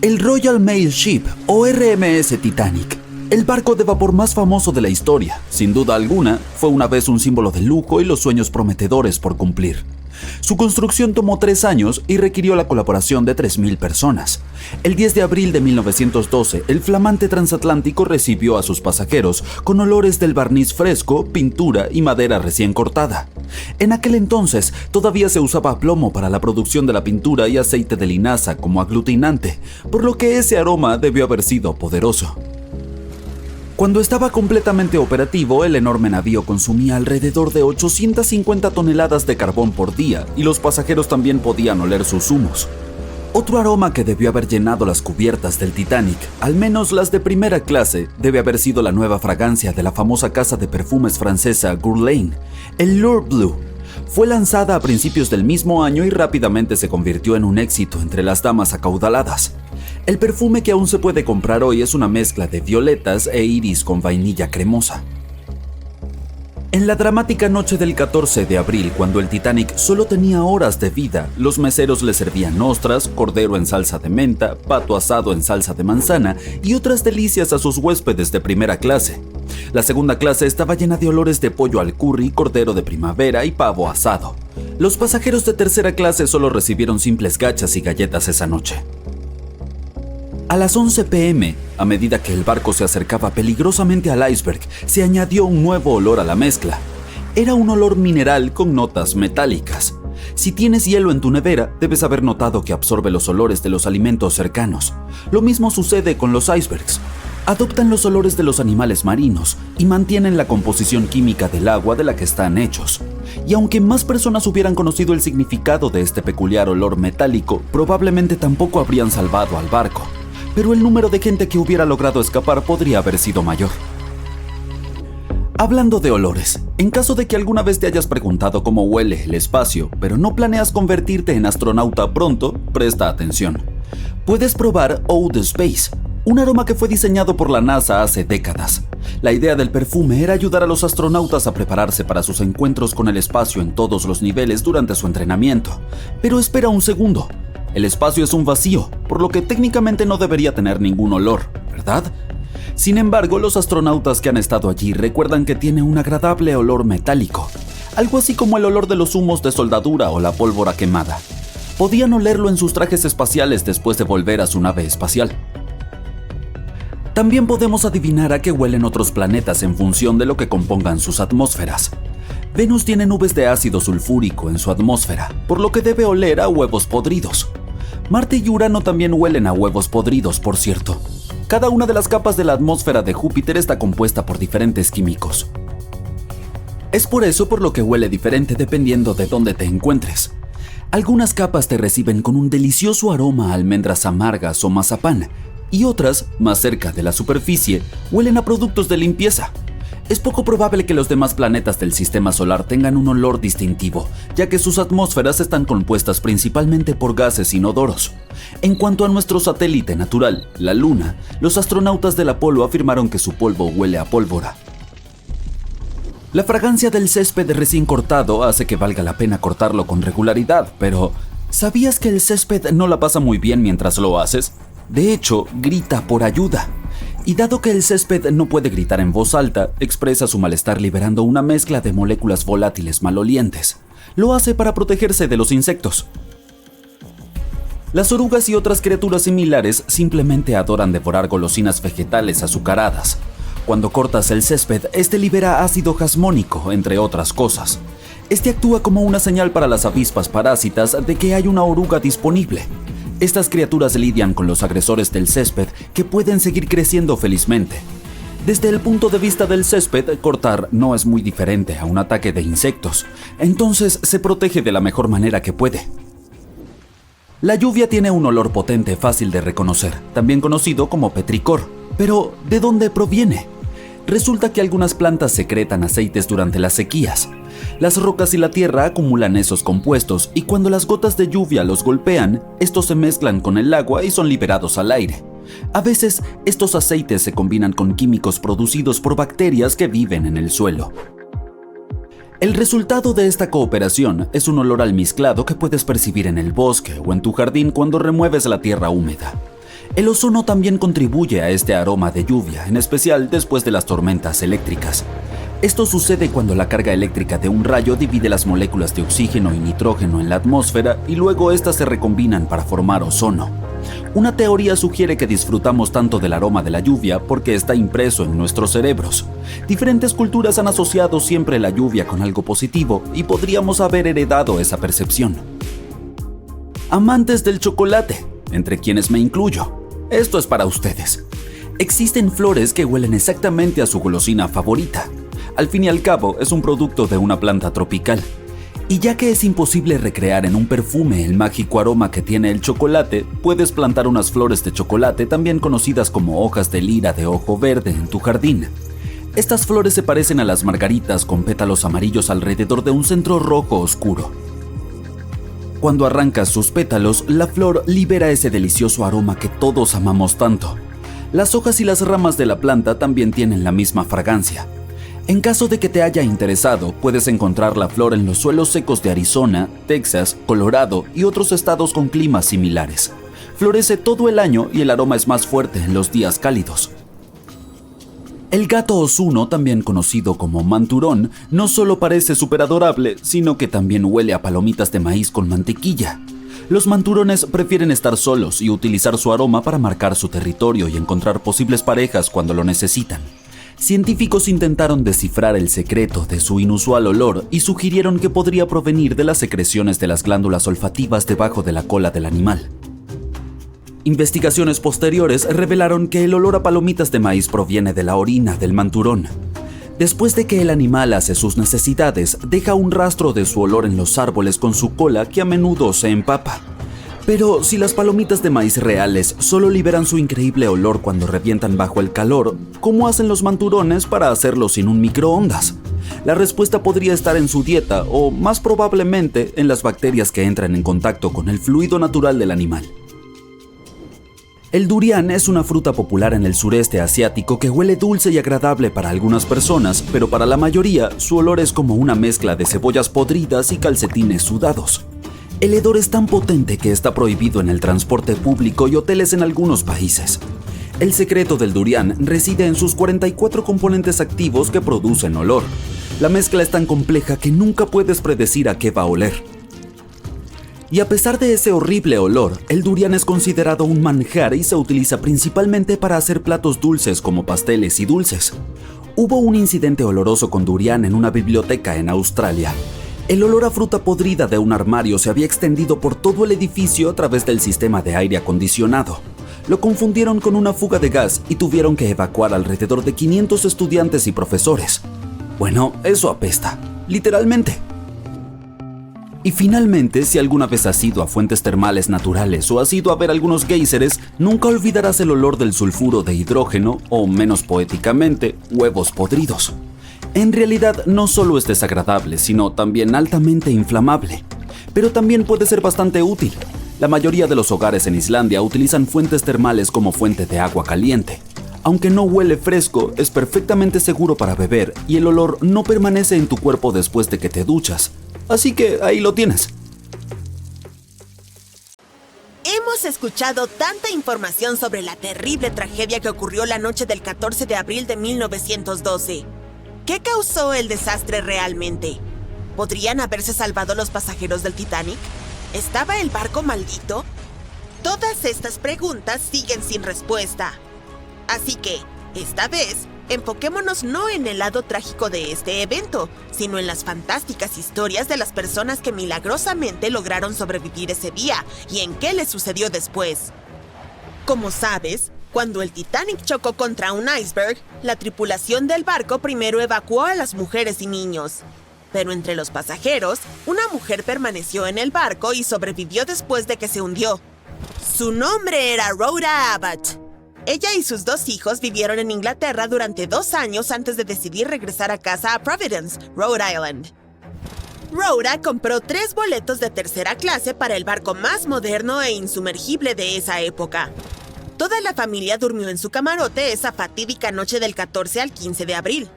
El Royal Mail Ship o RMS Titanic, el barco de vapor más famoso de la historia, sin duda alguna, fue una vez un símbolo de lujo y los sueños prometedores por cumplir. Su construcción tomó 3 años y requirió la colaboración de 3.000 personas. El 10 de abril de 1912, el flamante transatlántico recibió a sus pasajeros con olores del barniz fresco, pintura y madera recién cortada. En aquel entonces, todavía se usaba plomo para la producción de la pintura y aceite de linaza como aglutinante, por lo que ese aroma debió haber sido poderoso. Cuando estaba completamente operativo, el enorme navío consumía alrededor de 850 toneladas de carbón por día y los pasajeros también podían oler sus humos. Otro aroma que debió haber llenado las cubiertas del Titanic, al menos las de primera clase, debe haber sido la nueva fragancia de la famosa casa de perfumes francesa Guerlain, el L'Or Bleu. Fue lanzada a principios del mismo año y rápidamente se convirtió en un éxito entre las damas acaudaladas. El perfume que aún se puede comprar hoy es una mezcla de violetas e iris con vainilla cremosa. En la dramática noche del 14 de abril, cuando el Titanic solo tenía horas de vida, los meseros le servían ostras, cordero en salsa de menta, pato asado en salsa de manzana y otras delicias a sus huéspedes de primera clase. La segunda clase estaba llena de olores de pollo al curry, cordero de primavera y pavo asado. Los pasajeros de tercera clase solo recibieron simples gachas y galletas esa noche. A las 11 p.m., a medida que el barco se acercaba peligrosamente al iceberg, se añadió un nuevo olor a la mezcla. Era un olor mineral con notas metálicas. Si tienes hielo en tu nevera, debes haber notado que absorbe los olores de los alimentos cercanos. Lo mismo sucede con los icebergs. Adoptan los olores de los animales marinos y mantienen la composición química del agua de la que están hechos. Y aunque más personas hubieran conocido el significado de este peculiar olor metálico, probablemente tampoco habrían salvado al barco. Pero el número de gente que hubiera logrado escapar podría haber sido mayor. Hablando de olores, en caso de que alguna vez te hayas preguntado cómo huele el espacio, pero no planeas convertirte en astronauta pronto, presta atención. Puedes probar Eau Space, un aroma que fue diseñado por la NASA hace décadas. La idea del perfume era ayudar a los astronautas a prepararse para sus encuentros con el espacio en todos los niveles durante su entrenamiento. Pero espera un segundo. El espacio es un vacío, por lo que técnicamente no debería tener ningún olor, ¿verdad? Sin embargo, los astronautas que han estado allí recuerdan que tiene un agradable olor metálico, algo así como el olor de los humos de soldadura o la pólvora quemada. Podían olerlo en sus trajes espaciales después de volver a su nave espacial. También podemos adivinar a qué huelen otros planetas en función de lo que compongan sus atmósferas. Venus tiene nubes de ácido sulfúrico en su atmósfera, por lo que debe oler a huevos podridos. Marte y Urano también huelen a huevos podridos, por cierto. Cada una de las capas de la atmósfera de Júpiter está compuesta por diferentes químicos. Es por eso por lo que huele diferente dependiendo de dónde te encuentres. Algunas capas te reciben con un delicioso aroma a almendras amargas o mazapán, y otras, más cerca de la superficie, huelen a productos de limpieza. Es poco probable que los demás planetas del sistema solar tengan un olor distintivo, ya que sus atmósferas están compuestas principalmente por gases inodoros. En cuanto a nuestro satélite natural, la Luna, los astronautas del Apolo afirmaron que su polvo huele a pólvora. La fragancia del césped recién cortado hace que valga la pena cortarlo con regularidad, pero ¿sabías que el césped no la pasa muy bien mientras lo haces? De hecho, grita por ayuda. Y dado que el césped no puede gritar en voz alta, expresa su malestar liberando una mezcla de moléculas volátiles malolientes. Lo hace para protegerse de los insectos. Las orugas y otras criaturas similares simplemente adoran devorar golosinas vegetales azucaradas. Cuando cortas el césped, este libera ácido jasmónico, entre otras cosas. Este actúa como una señal para las avispas parásitas de que hay una oruga disponible. Estas criaturas lidian con los agresores del césped que pueden seguir creciendo felizmente. Desde el punto de vista del césped, cortar no es muy diferente a un ataque de insectos, entonces se protege de la mejor manera que puede. La lluvia tiene un olor potente fácil de reconocer, también conocido como petricor. Pero, ¿de dónde proviene? Resulta que algunas plantas secretan aceites durante las sequías. Las rocas y la tierra acumulan esos compuestos y cuando las gotas de lluvia los golpean, estos se mezclan con el agua y son liberados al aire. A veces, estos aceites se combinan con químicos producidos por bacterias que viven en el suelo. El resultado de esta cooperación es un olor almizclado que puedes percibir en el bosque o en tu jardín cuando remueves la tierra húmeda. El ozono también contribuye a este aroma de lluvia, en especial después de las tormentas eléctricas. Esto sucede cuando la carga eléctrica de un rayo divide las moléculas de oxígeno y nitrógeno en la atmósfera y luego estas se recombinan para formar ozono. Una teoría sugiere que disfrutamos tanto del aroma de la lluvia porque está impreso en nuestros cerebros. Diferentes culturas han asociado siempre la lluvia con algo positivo y podríamos haber heredado esa percepción. Amantes del chocolate, entre quienes me incluyo, esto es para ustedes. Existen flores que huelen exactamente a su golosina favorita. Al fin y al cabo, es un producto de una planta tropical. Y ya que es imposible recrear en un perfume el mágico aroma que tiene el chocolate, puedes plantar unas flores de chocolate, también conocidas como hojas de lira de ojo verde, en tu jardín. Estas flores se parecen a las margaritas con pétalos amarillos alrededor de un centro rojo oscuro. Cuando arrancas sus pétalos, la flor libera ese delicioso aroma que todos amamos tanto. Las hojas y las ramas de la planta también tienen la misma fragancia. En caso de que te haya interesado, puedes encontrar la flor en los suelos secos de Arizona, Texas, Colorado y otros estados con climas similares. Florece todo el año y el aroma es más fuerte en los días cálidos. El gato ozuno, también conocido como manturón, no solo parece súper adorable, sino que también huele a palomitas de maíz con mantequilla. Los manturones prefieren estar solos y utilizar su aroma para marcar su territorio y encontrar posibles parejas cuando lo necesitan. Científicos intentaron descifrar el secreto de su inusual olor y sugirieron que podría provenir de las secreciones de las glándulas olfativas debajo de la cola del animal. Investigaciones posteriores revelaron que el olor a palomitas de maíz proviene de la orina del manturón. Después de que el animal hace sus necesidades, deja un rastro de su olor en los árboles con su cola que a menudo se empapa. Pero si las palomitas de maíz reales solo liberan su increíble olor cuando revientan bajo el calor, ¿cómo hacen los manturones para hacerlo sin un microondas? La respuesta podría estar en su dieta o, más probablemente, en las bacterias que entran en contacto con el fluido natural del animal. El durián es una fruta popular en el sureste asiático que huele dulce y agradable para algunas personas, pero para la mayoría su olor es como una mezcla de cebollas podridas y calcetines sudados. El hedor es tan potente que está prohibido en el transporte público y hoteles en algunos países. El secreto del durián reside en sus 44 componentes activos que producen olor. La mezcla es tan compleja que nunca puedes predecir a qué va a oler. Y a pesar de ese horrible olor, el durián es considerado un manjar y se utiliza principalmente para hacer platos dulces como pasteles y dulces. Hubo un incidente oloroso con durián en una biblioteca en Australia. El olor a fruta podrida de un armario se había extendido por todo el edificio a través del sistema de aire acondicionado. Lo confundieron con una fuga de gas y tuvieron que evacuar alrededor de 500 estudiantes y profesores. Bueno, eso apesta, literalmente. Y finalmente, si alguna vez has ido a fuentes termales naturales o has ido a ver algunos géiseres, nunca olvidarás el olor del sulfuro de hidrógeno o, menos poéticamente, huevos podridos. En realidad no solo es desagradable, sino también altamente inflamable. Pero también puede ser bastante útil. La mayoría de los hogares en Islandia utilizan fuentes termales como fuente de agua caliente. Aunque no huele fresco, es perfectamente seguro para beber y el olor no permanece en tu cuerpo después de que te duchas. Así que ahí lo tienes. Hemos escuchado tanta información sobre la terrible tragedia que ocurrió la noche del 14 de abril de 1912. ¿Qué causó el desastre realmente? ¿Podrían haberse salvado los pasajeros del Titanic? ¿Estaba el barco maldito? Todas estas preguntas siguen sin respuesta. Así que, esta vez, enfoquémonos no en el lado trágico de este evento, sino en las fantásticas historias de las personas que milagrosamente lograron sobrevivir ese día y en qué les sucedió después. Como sabes, cuando el Titanic chocó contra un iceberg, la tripulación del barco primero evacuó a las mujeres y niños. Pero entre los pasajeros, una mujer permaneció en el barco y sobrevivió después de que se hundió. Su nombre era Rhoda Abbott. Ella y sus 2 hijos vivieron en Inglaterra durante 2 años antes de decidir regresar a casa a Providence, Rhode Island. Rhoda compró 3 boletos de tercera clase para el barco más moderno e insumergible de esa época. Toda la familia durmió en su camarote esa fatídica noche del 14 al 15 de abril.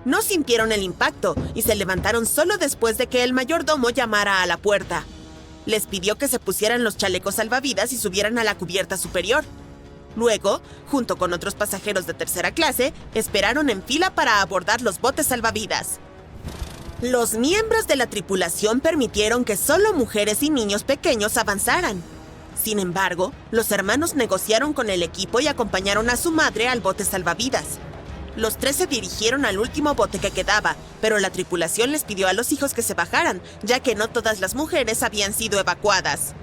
No sintieron el impacto y se levantaron solo después de que el mayordomo llamara a la puerta. Les pidió que se pusieran los chalecos salvavidas y subieran a la cubierta superior. Luego, junto con otros pasajeros de tercera clase, esperaron en fila para abordar los botes salvavidas. Los miembros de la tripulación permitieron que solo mujeres y niños pequeños avanzaran. Sin embargo, los hermanos negociaron con el equipo y acompañaron a su madre al bote salvavidas. Los tres se dirigieron al último bote que quedaba, pero la tripulación les pidió a los hijos que se bajaran, ya que no todas las mujeres habían sido evacuadas.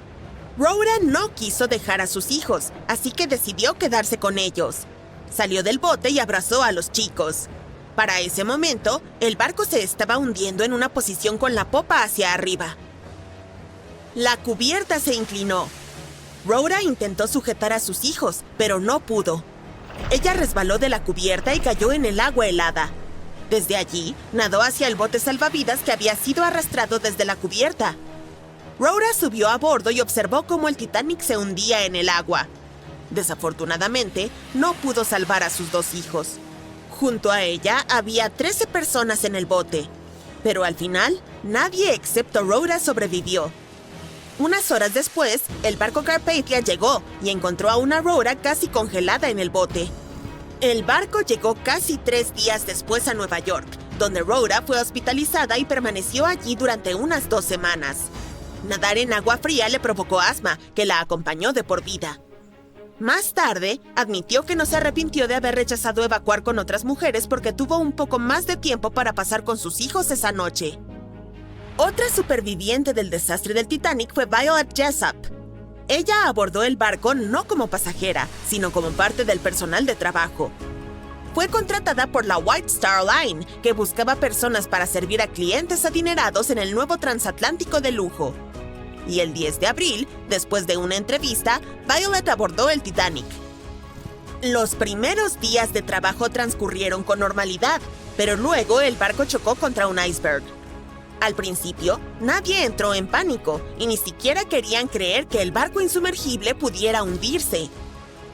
Rhoda no quiso dejar a sus hijos, así que decidió quedarse con ellos. Salió del bote y abrazó a los chicos. Para ese momento, el barco se estaba hundiendo en una posición con la popa hacia arriba. La cubierta se inclinó. Rhoda intentó sujetar a sus hijos, pero no pudo. Ella resbaló de la cubierta y cayó en el agua helada. Desde allí, nadó hacia el bote salvavidas que había sido arrastrado desde la cubierta. Rhoda subió a bordo y observó cómo el Titanic se hundía en el agua. Desafortunadamente, no pudo salvar a sus dos hijos. Junto a ella había 13 personas en el bote, pero al final, nadie excepto Rhoda sobrevivió. Unas horas después, el barco Carpathia llegó y encontró a una Rhoda casi congelada en el bote. El barco llegó casi 3 días después a Nueva York, donde Rhoda fue hospitalizada y permaneció allí durante unas 2 semanas. Nadar en agua fría le provocó asma, que la acompañó de por vida. Más tarde, admitió que no se arrepintió de haber rechazado evacuar con otras mujeres porque tuvo un poco más de tiempo para pasar con sus hijos esa noche. Otra superviviente del desastre del Titanic fue Violet Jessop. Ella abordó el barco no como pasajera, sino como parte del personal de trabajo. Fue contratada por la White Star Line, que buscaba personas para servir a clientes adinerados en el nuevo transatlántico de lujo. Y el 10 de abril, después de una entrevista, Violet abordó el Titanic. Los primeros días de trabajo transcurrieron con normalidad, pero luego el barco chocó contra un iceberg. Al principio, nadie entró en pánico y ni siquiera querían creer que el barco insumergible pudiera hundirse.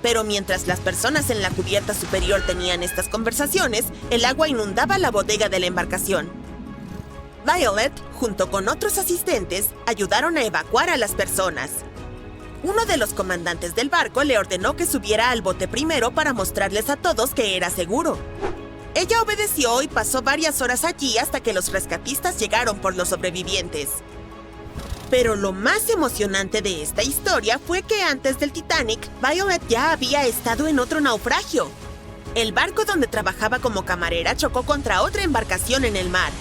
Pero mientras las personas en la cubierta superior tenían estas conversaciones, el agua inundaba la bodega de la embarcación. Violet, junto con otros asistentes, ayudaron a evacuar a las personas. Uno de los comandantes del barco le ordenó que subiera al bote primero para mostrarles a todos que era seguro. Ella obedeció y pasó varias horas allí hasta que los rescatistas llegaron por los sobrevivientes. Pero lo más emocionante de esta historia fue que antes del Titanic, Violet ya había estado en otro naufragio. El barco donde trabajaba como camarera chocó contra otra embarcación en el mar.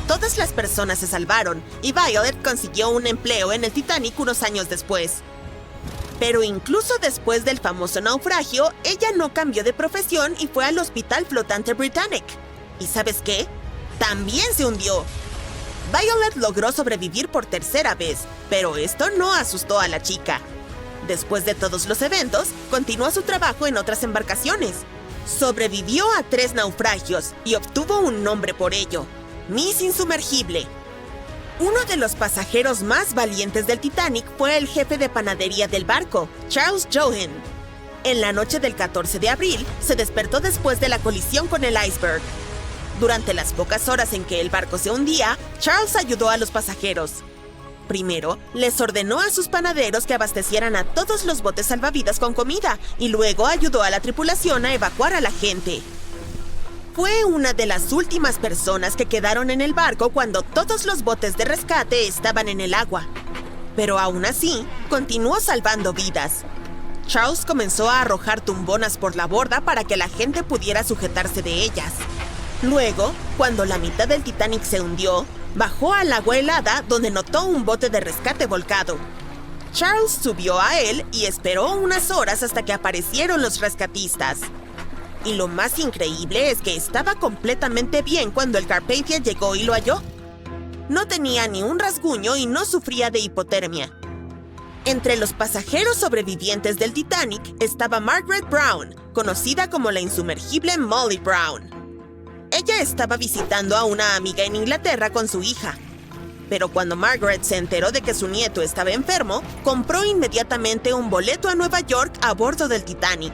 Todas las personas se salvaron y Violet consiguió un empleo en el Titanic unos años después. Pero incluso después del famoso naufragio, ella no cambió de profesión y fue al Hospital Flotante Britannic. ¿Y sabes qué? También se hundió. Violet logró sobrevivir por tercera vez, pero esto no asustó a la chica. Después de todos los eventos, continuó su trabajo en otras embarcaciones. Sobrevivió a 3 naufragios y obtuvo un nombre por ello: Miss Insumergible. Uno de los pasajeros más valientes del Titanic fue el jefe de panadería del barco, Charles Johan. En la noche del 14 de abril, se despertó después de la colisión con el iceberg. Durante las pocas horas en que el barco se hundía, Charles ayudó a los pasajeros. Primero, les ordenó a sus panaderos que abastecieran a todos los botes salvavidas con comida y luego ayudó a la tripulación a evacuar a la gente. Fue una de las últimas personas que quedaron en el barco cuando todos los botes de rescate estaban en el agua. Pero aún así, continuó salvando vidas. Charles comenzó a arrojar tumbonas por la borda para que la gente pudiera sujetarse de ellas. Luego, cuando la mitad del Titanic se hundió, bajó al agua helada donde notó un bote de rescate volcado. Charles subió a él y esperó unas horas hasta que aparecieron los rescatistas. Y lo más increíble es que estaba completamente bien cuando el Carpathia llegó y lo halló. No tenía ni un rasguño y no sufría de hipotermia. Entre los pasajeros sobrevivientes del Titanic estaba Margaret Brown, conocida como la insumergible Molly Brown. Ella estaba visitando a una amiga en Inglaterra con su hija. Pero cuando Margaret se enteró de que su nieto estaba enfermo, compró inmediatamente un boleto a Nueva York a bordo del Titanic.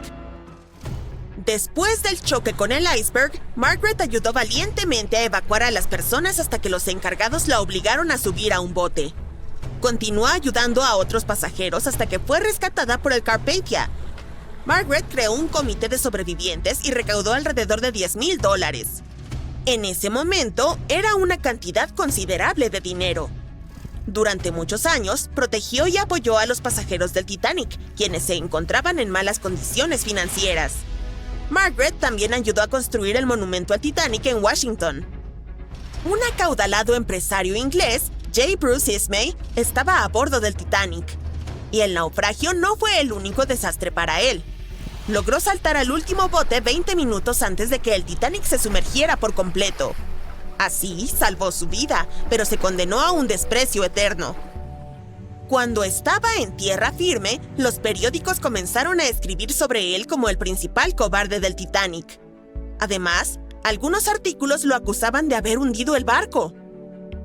Después del choque con el iceberg, Margaret ayudó valientemente a evacuar a las personas hasta que los encargados la obligaron a subir a un bote. Continuó ayudando a otros pasajeros hasta que fue rescatada por el Carpathia. Margaret creó un comité de sobrevivientes y recaudó alrededor de $10,000. En ese momento, era una cantidad considerable de dinero. Durante muchos años, protegió y apoyó a los pasajeros del Titanic, quienes se encontraban en malas condiciones financieras. Margaret también ayudó a construir el monumento al Titanic en Washington. Un acaudalado empresario inglés, J. Bruce Ismay, estaba a bordo del Titanic. Y el naufragio no fue el único desastre para él. Logró saltar al último bote 20 minutos antes de que el Titanic se sumergiera por completo. Así, salvó su vida, pero se condenó a un desprecio eterno. Cuando estaba en tierra firme, los periódicos comenzaron a escribir sobre él como el principal cobarde del Titanic. Además, algunos artículos lo acusaban de haber hundido el barco.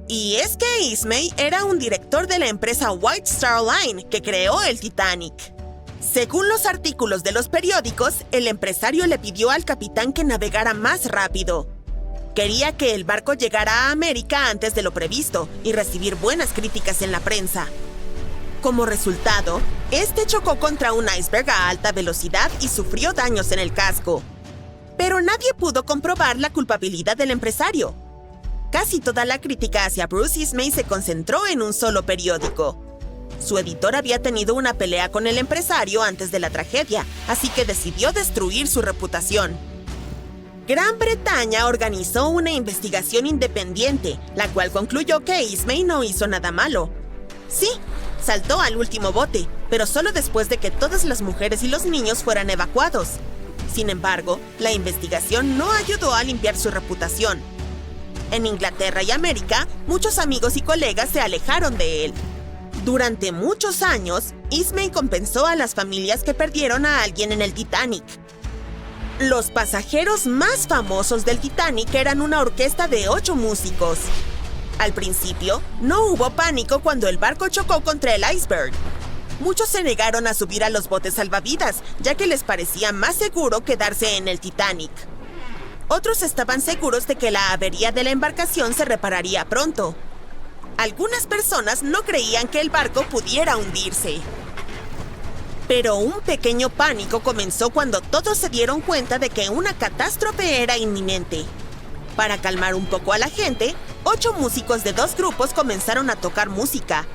Y es que Ismay era un director de la empresa White Star Line que creó el Titanic. Según los artículos de los periódicos, el empresario le pidió al capitán que navegara más rápido. Quería que el barco llegara a América antes de lo previsto y recibir buenas críticas en la prensa. Como resultado, este chocó contra un iceberg a alta velocidad y sufrió daños en el casco. Pero nadie pudo comprobar la culpabilidad del empresario. Casi toda la crítica hacia Bruce Ismay se concentró en un solo periódico. Su editor había tenido una pelea con el empresario antes de la tragedia, así que decidió destruir su reputación. Gran Bretaña organizó una investigación independiente, la cual concluyó que Ismay no hizo nada malo. Sí, saltó al último bote, pero solo después de que todas las mujeres y los niños fueran evacuados. Sin embargo, la investigación no ayudó a limpiar su reputación. En Inglaterra y América, muchos amigos y colegas se alejaron de él. Durante muchos años, Ismay compensó a las familias que perdieron a alguien en el Titanic. Los pasajeros más famosos del Titanic eran una orquesta de 8 músicos. Al principio, no hubo pánico cuando el barco chocó contra el iceberg. Muchos se negaron a subir a los botes salvavidas, ya que les parecía más seguro quedarse en el Titanic. Otros estaban seguros de que la avería de la embarcación se repararía pronto. Algunas personas no creían que el barco pudiera hundirse. Pero un pequeño pánico comenzó cuando todos se dieron cuenta de que una catástrofe era inminente. Para calmar un poco a la gente, 8 músicos de 2 grupos comenzaron a tocar música.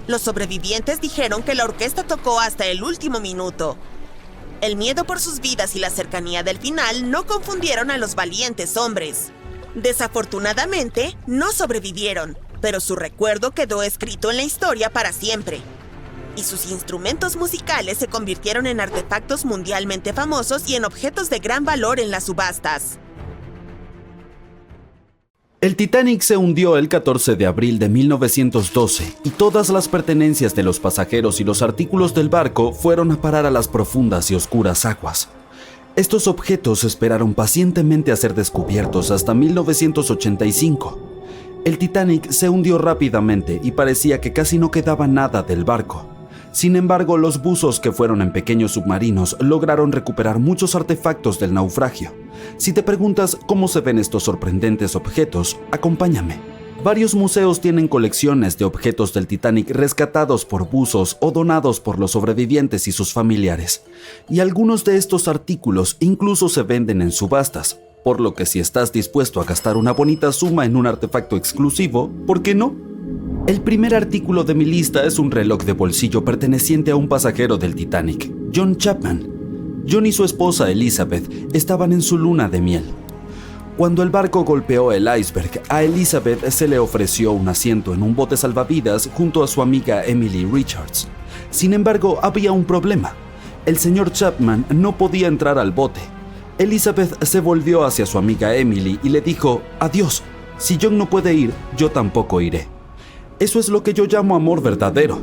Los sobrevivientes dijeron que la orquesta tocó hasta el último minuto. El miedo por sus vidas y la cercanía del final no confundieron a los valientes hombres. Desafortunadamente, no sobrevivieron, pero su recuerdo quedó escrito en la historia para siempre. Y sus instrumentos musicales se convirtieron en artefactos mundialmente famosos y en objetos de gran valor en las subastas. El Titanic se hundió el 14 de abril de 1912 y todas las pertenencias de los pasajeros y los artículos del barco fueron a parar a las profundas y oscuras aguas. Estos objetos esperaron pacientemente a ser descubiertos hasta 1985. El Titanic se hundió rápidamente y parecía que casi no quedaba nada del barco. Sin embargo, los buzos que fueron en pequeños submarinos lograron recuperar muchos artefactos del naufragio. Si te preguntas cómo se ven estos sorprendentes objetos, acompáñame. Varios museos tienen colecciones de objetos del Titanic rescatados por buzos o donados por los sobrevivientes y sus familiares. Y algunos de estos artículos incluso se venden en subastas, por lo que si estás dispuesto a gastar una bonita suma en un artefacto exclusivo, ¿por qué no? El primer artículo de mi lista es un reloj de bolsillo perteneciente a un pasajero del Titanic, John Chapman. John y su esposa Elizabeth estaban en su luna de miel. Cuando el barco golpeó el iceberg, a Elizabeth se le ofreció un asiento en un bote salvavidas junto a su amiga Emily Richards. Sin embargo, había un problema. El señor Chapman no podía entrar al bote. Elizabeth se volvió hacia su amiga Emily y le dijo: «Adiós, si John no puede ir, yo tampoco iré». Eso es lo que yo llamo amor verdadero.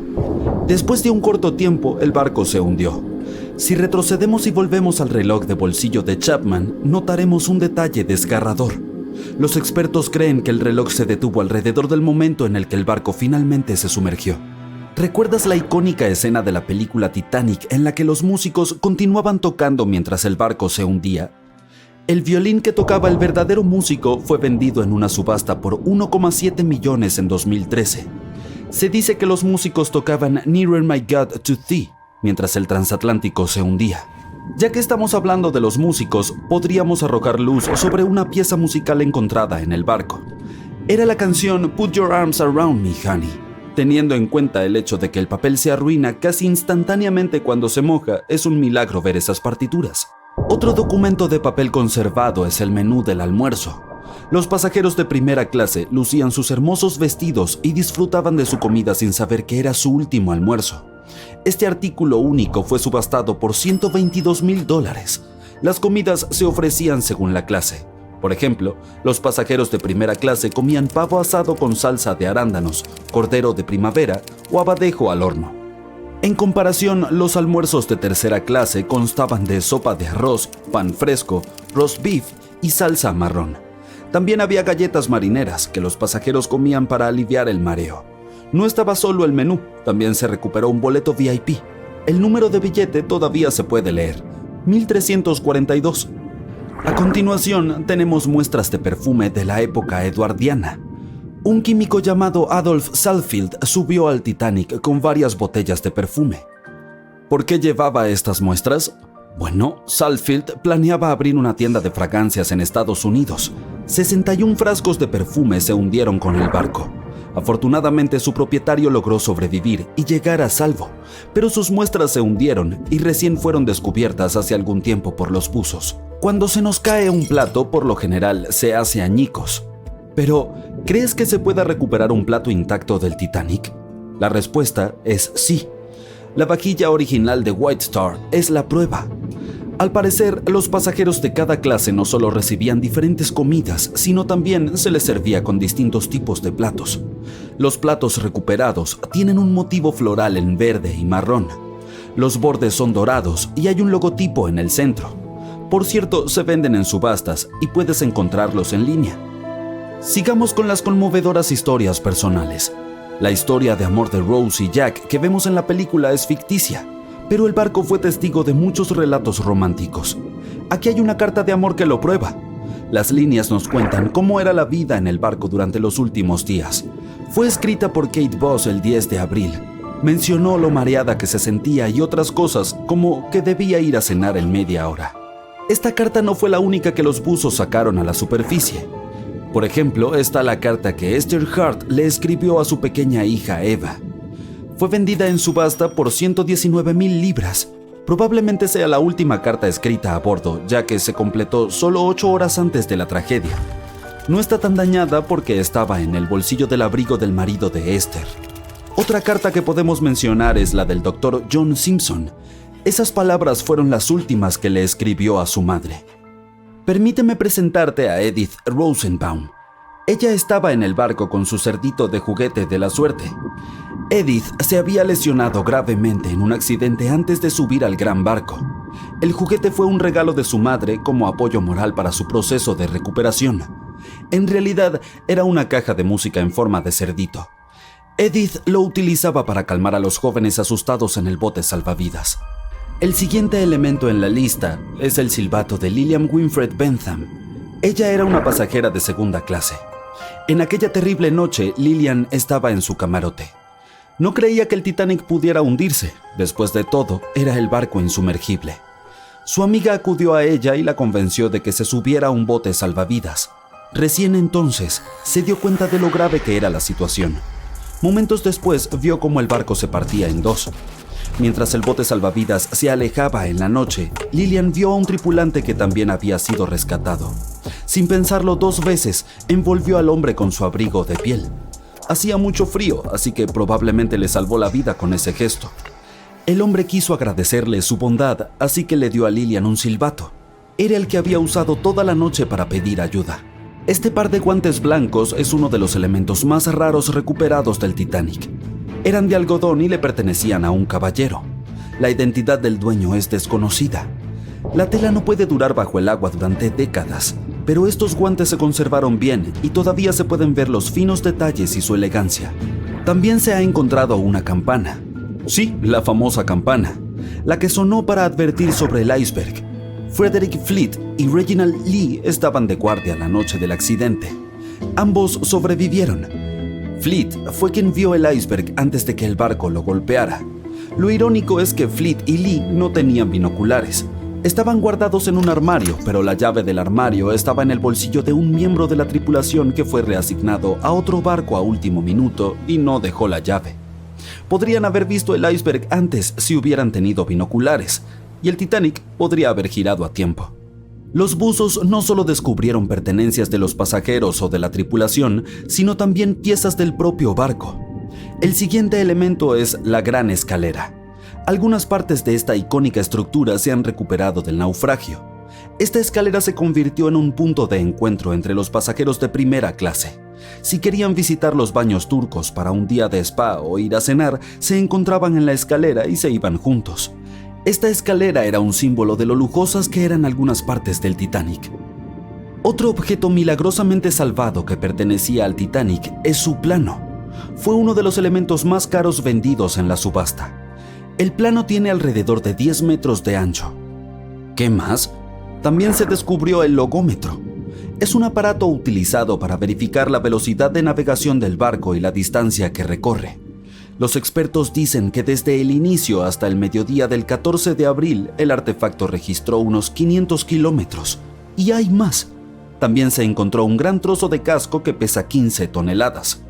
Después de un corto tiempo, el barco se hundió. Si retrocedemos y volvemos al reloj de bolsillo de Chapman, notaremos un detalle desgarrador. Los expertos creen que el reloj se detuvo alrededor del momento en el que el barco finalmente se sumergió. ¿Recuerdas la icónica escena de la película Titanic en la que los músicos continuaban tocando mientras el barco se hundía? El violín que tocaba el verdadero músico fue vendido en una subasta por 1,7 millones en 2013. Se dice que los músicos tocaban Nearer My God to Thee mientras el transatlántico se hundía. Ya que estamos hablando de los músicos, podríamos arrojar luz sobre una pieza musical encontrada en el barco. Era la canción Put Your Arms Around Me, Honey. Teniendo en cuenta el hecho de que el papel se arruina casi instantáneamente cuando se moja, es un milagro ver esas partituras. Otro documento de papel conservado es el menú del almuerzo. Los pasajeros de primera clase lucían sus hermosos vestidos y disfrutaban de su comida sin saber que era su último almuerzo. Este artículo único fue subastado por $122,000. Las comidas se ofrecían según la clase. Por ejemplo, los pasajeros de primera clase comían pavo asado con salsa de arándanos, cordero de primavera o abadejo al horno. En comparación, los almuerzos de tercera clase constaban de sopa de arroz, pan fresco, roast beef y salsa marrón. También había galletas marineras que los pasajeros comían para aliviar el mareo. No estaba solo el menú, también se recuperó un boleto VIP. El número de billete todavía se puede leer, 1342. A continuación, tenemos muestras de perfume de la época eduardiana. Un químico llamado Adolf Salfield subió al Titanic con varias botellas de perfume. ¿Por qué llevaba estas muestras? Bueno, Salfield planeaba abrir una tienda de fragancias en Estados Unidos. 61 frascos de perfume se hundieron con el barco. Afortunadamente, su propietario logró sobrevivir y llegar a salvo, pero sus muestras se hundieron y recién fueron descubiertas hace algún tiempo por los buzos. Cuando se nos cae un plato, por lo general se hace añicos. Pero, ¿crees que se pueda recuperar un plato intacto del Titanic? La respuesta es sí. La vajilla original de White Star es la prueba. Al parecer, los pasajeros de cada clase no solo recibían diferentes comidas, sino también se les servía con distintos tipos de platos. Los platos recuperados tienen un motivo floral en verde y marrón. Los bordes son dorados y hay un logotipo en el centro. Por cierto, se venden en subastas y puedes encontrarlos en línea. Sigamos con las conmovedoras historias personales. La historia de amor de Rose y Jack que vemos en la película es ficticia, pero el barco fue testigo de muchos relatos románticos. Aquí hay una carta de amor que lo prueba. Las líneas nos cuentan cómo era la vida en el barco durante los últimos días. Fue escrita por Kate Boss el 10 de abril. Mencionó lo mareada que se sentía y otras cosas, como que debía ir a cenar en media hora. Esta carta no fue la única que los buzos sacaron a la superficie. Por ejemplo, está la carta que Esther Hart le escribió a su pequeña hija Eva. Fue vendida en subasta por 119,000 libras. Probablemente sea la última carta escrita a bordo, ya que se completó solo 8 horas antes de la tragedia. No está tan dañada porque estaba en el bolsillo del abrigo del marido de Esther. Otra carta que podemos mencionar es la del Dr. John Simpson. Esas palabras fueron las últimas que le escribió a su madre. Permíteme presentarte a Edith Rosenbaum. Ella estaba en el barco con su cerdito de juguete de la suerte. Edith se había lesionado gravemente en un accidente antes de subir al gran barco. El juguete fue un regalo de su madre como apoyo moral para su proceso de recuperación. En realidad, era una caja de música en forma de cerdito. Edith lo utilizaba para calmar a los jóvenes asustados en el bote salvavidas. El siguiente elemento en la lista es el silbato de Lillian Winfred Bentham. Ella era una pasajera de segunda clase. En aquella terrible noche, Lillian estaba en su camarote. No creía que el Titanic pudiera hundirse. Después de todo, era el barco insumergible. Su amiga acudió a ella y la convenció de que se subiera a un bote salvavidas. Recién entonces, se dio cuenta de lo grave que era la situación. Momentos después, vio cómo el barco se partía en dos. Mientras el bote salvavidas se alejaba en la noche, Lillian vio a un tripulante que también había sido rescatado. Sin pensarlo 2 veces, envolvió al hombre con su abrigo de piel. Hacía mucho frío, así que probablemente le salvó la vida con ese gesto. El hombre quiso agradecerle su bondad, así que le dio a Lillian un silbato. Era el que había usado toda la noche para pedir ayuda. Este par de guantes blancos es uno de los elementos más raros recuperados del Titanic. Eran de algodón y le pertenecían a un caballero. La identidad del dueño es desconocida. La tela no puede durar bajo el agua durante décadas, pero estos guantes se conservaron bien y todavía se pueden ver los finos detalles y su elegancia. También se ha encontrado una campana. Sí, la famosa campana, la que sonó para advertir sobre el iceberg. Frederick Fleet y Reginald Lee estaban de guardia la noche del accidente. Ambos sobrevivieron. Fleet fue quien vio el iceberg antes de que el barco lo golpeara. Lo irónico es que Fleet y Lee no tenían binoculares. Estaban guardados en un armario, pero la llave del armario estaba en el bolsillo de un miembro de la tripulación que fue reasignado a otro barco a último minuto y no dejó la llave. Podrían haber visto el iceberg antes si hubieran tenido binoculares, y el Titanic podría haber girado a tiempo. Los buzos no solo descubrieron pertenencias de los pasajeros o de la tripulación, sino también piezas del propio barco. El siguiente elemento es la Gran Escalera. Algunas partes de esta icónica estructura se han recuperado del naufragio. Esta escalera se convirtió en un punto de encuentro entre los pasajeros de primera clase. Si querían visitar los baños turcos para un día de spa o ir a cenar, se encontraban en la escalera y se iban juntos. Esta escalera era un símbolo de lo lujosas que eran algunas partes del Titanic. Otro objeto milagrosamente salvado que pertenecía al Titanic es su plano. Fue uno de los elementos más caros vendidos en la subasta. El plano tiene alrededor de 10 metros de ancho. ¿Qué más? También se descubrió el logómetro. Es un aparato utilizado para verificar la velocidad de navegación del barco y la distancia que recorre. Los expertos dicen que desde el inicio hasta el mediodía del 14 de abril, el artefacto registró unos 500 kilómetros. Y hay más. También se encontró un gran trozo de casco que pesa 15 toneladas.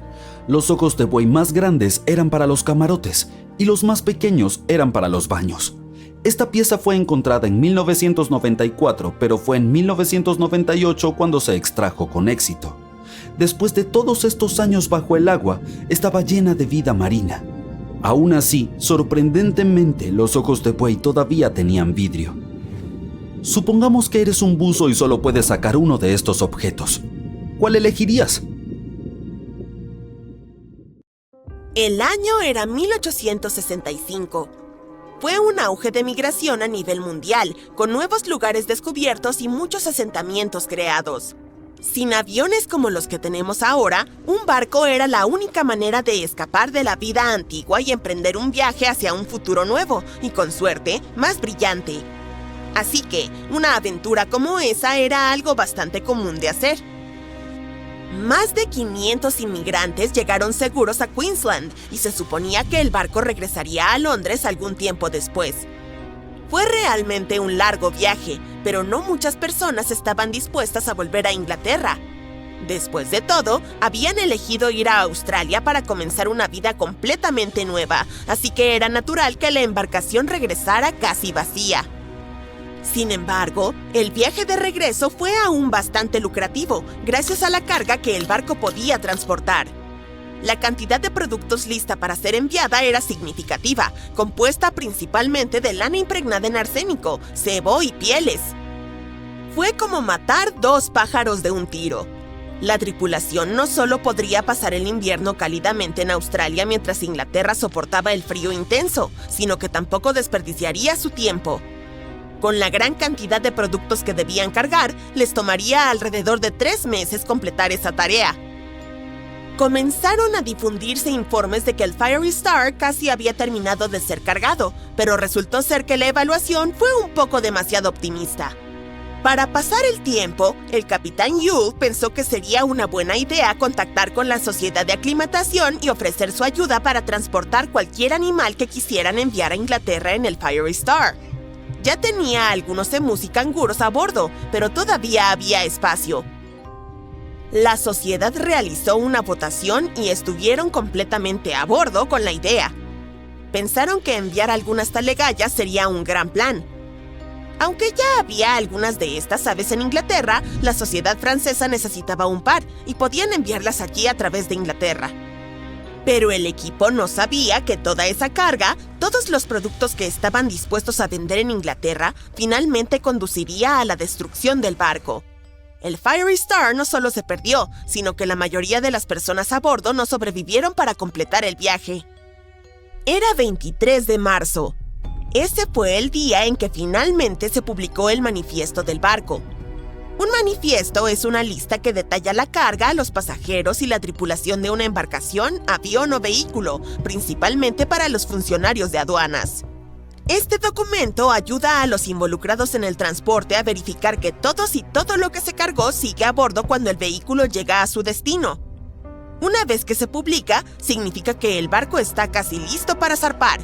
Los ojos de buey más grandes eran para los camarotes y los más pequeños eran para los baños. Esta pieza fue encontrada en 1994, pero fue en 1998 cuando se extrajo con éxito. Después de todos estos años bajo el agua, estaba llena de vida marina. Aún así, sorprendentemente, los ojos de buey todavía tenían vidrio. Supongamos que eres un buzo y solo puedes sacar uno de estos objetos. ¿Cuál elegirías? El año era 1865. Fue un auge de migración a nivel mundial, con nuevos lugares descubiertos y muchos asentamientos creados. Sin aviones como los que tenemos ahora, un barco era la única manera de escapar de la vida antigua y emprender un viaje hacia un futuro nuevo, y con suerte, más brillante. Así que, una aventura como esa era algo bastante común de hacer. Más de 500 inmigrantes llegaron seguros a Queensland y se suponía que el barco regresaría a Londres algún tiempo después. Fue realmente un largo viaje, pero no muchas personas estaban dispuestas a volver a Inglaterra. Después de todo, habían elegido ir a Australia para comenzar una vida completamente nueva, así que era natural que la embarcación regresara casi vacía. Sin embargo, el viaje de regreso fue aún bastante lucrativo, gracias a la carga que el barco podía transportar. La cantidad de productos lista para ser enviada era significativa, compuesta principalmente de lana impregnada en arsénico, sebo y pieles. Fue como matar 2 pájaros de un tiro. La tripulación no solo podría pasar el invierno cálidamente en Australia mientras Inglaterra soportaba el frío intenso, sino que tampoco desperdiciaría su tiempo. Con la gran cantidad de productos que debían cargar, les tomaría alrededor de 3 meses completar esa tarea. Comenzaron a difundirse informes de que el Fiery Star casi había terminado de ser cargado, pero resultó ser que la evaluación fue un poco demasiado optimista. Para pasar el tiempo, el capitán Yule pensó que sería una buena idea contactar con la sociedad de aclimatación y ofrecer su ayuda para transportar cualquier animal que quisieran enviar a Inglaterra en el Fiery Star. Ya tenía algunos emus y canguros a bordo, pero todavía había espacio. La sociedad realizó una votación y estuvieron completamente a bordo con la idea. Pensaron que enviar algunas talegallas sería un gran plan. Aunque ya había algunas de estas aves en Inglaterra, la sociedad francesa necesitaba un par y podían enviarlas allí a través de Inglaterra. Pero el equipo no sabía que toda esa carga, todos los productos que estaban dispuestos a vender en Inglaterra, finalmente conduciría a la destrucción del barco. El Fiery Star no solo se perdió, sino que la mayoría de las personas a bordo no sobrevivieron para completar el viaje. Era 23 de marzo. Ese fue el día en que finalmente se publicó el manifiesto del barco. Un manifiesto es una lista que detalla la carga, los pasajeros y la tripulación de una embarcación, avión o vehículo, principalmente para los funcionarios de aduanas. Este documento ayuda a los involucrados en el transporte a verificar que todos y todo lo que se cargó sigue a bordo cuando el vehículo llega a su destino. Una vez que se publica, significa que el barco está casi listo para zarpar.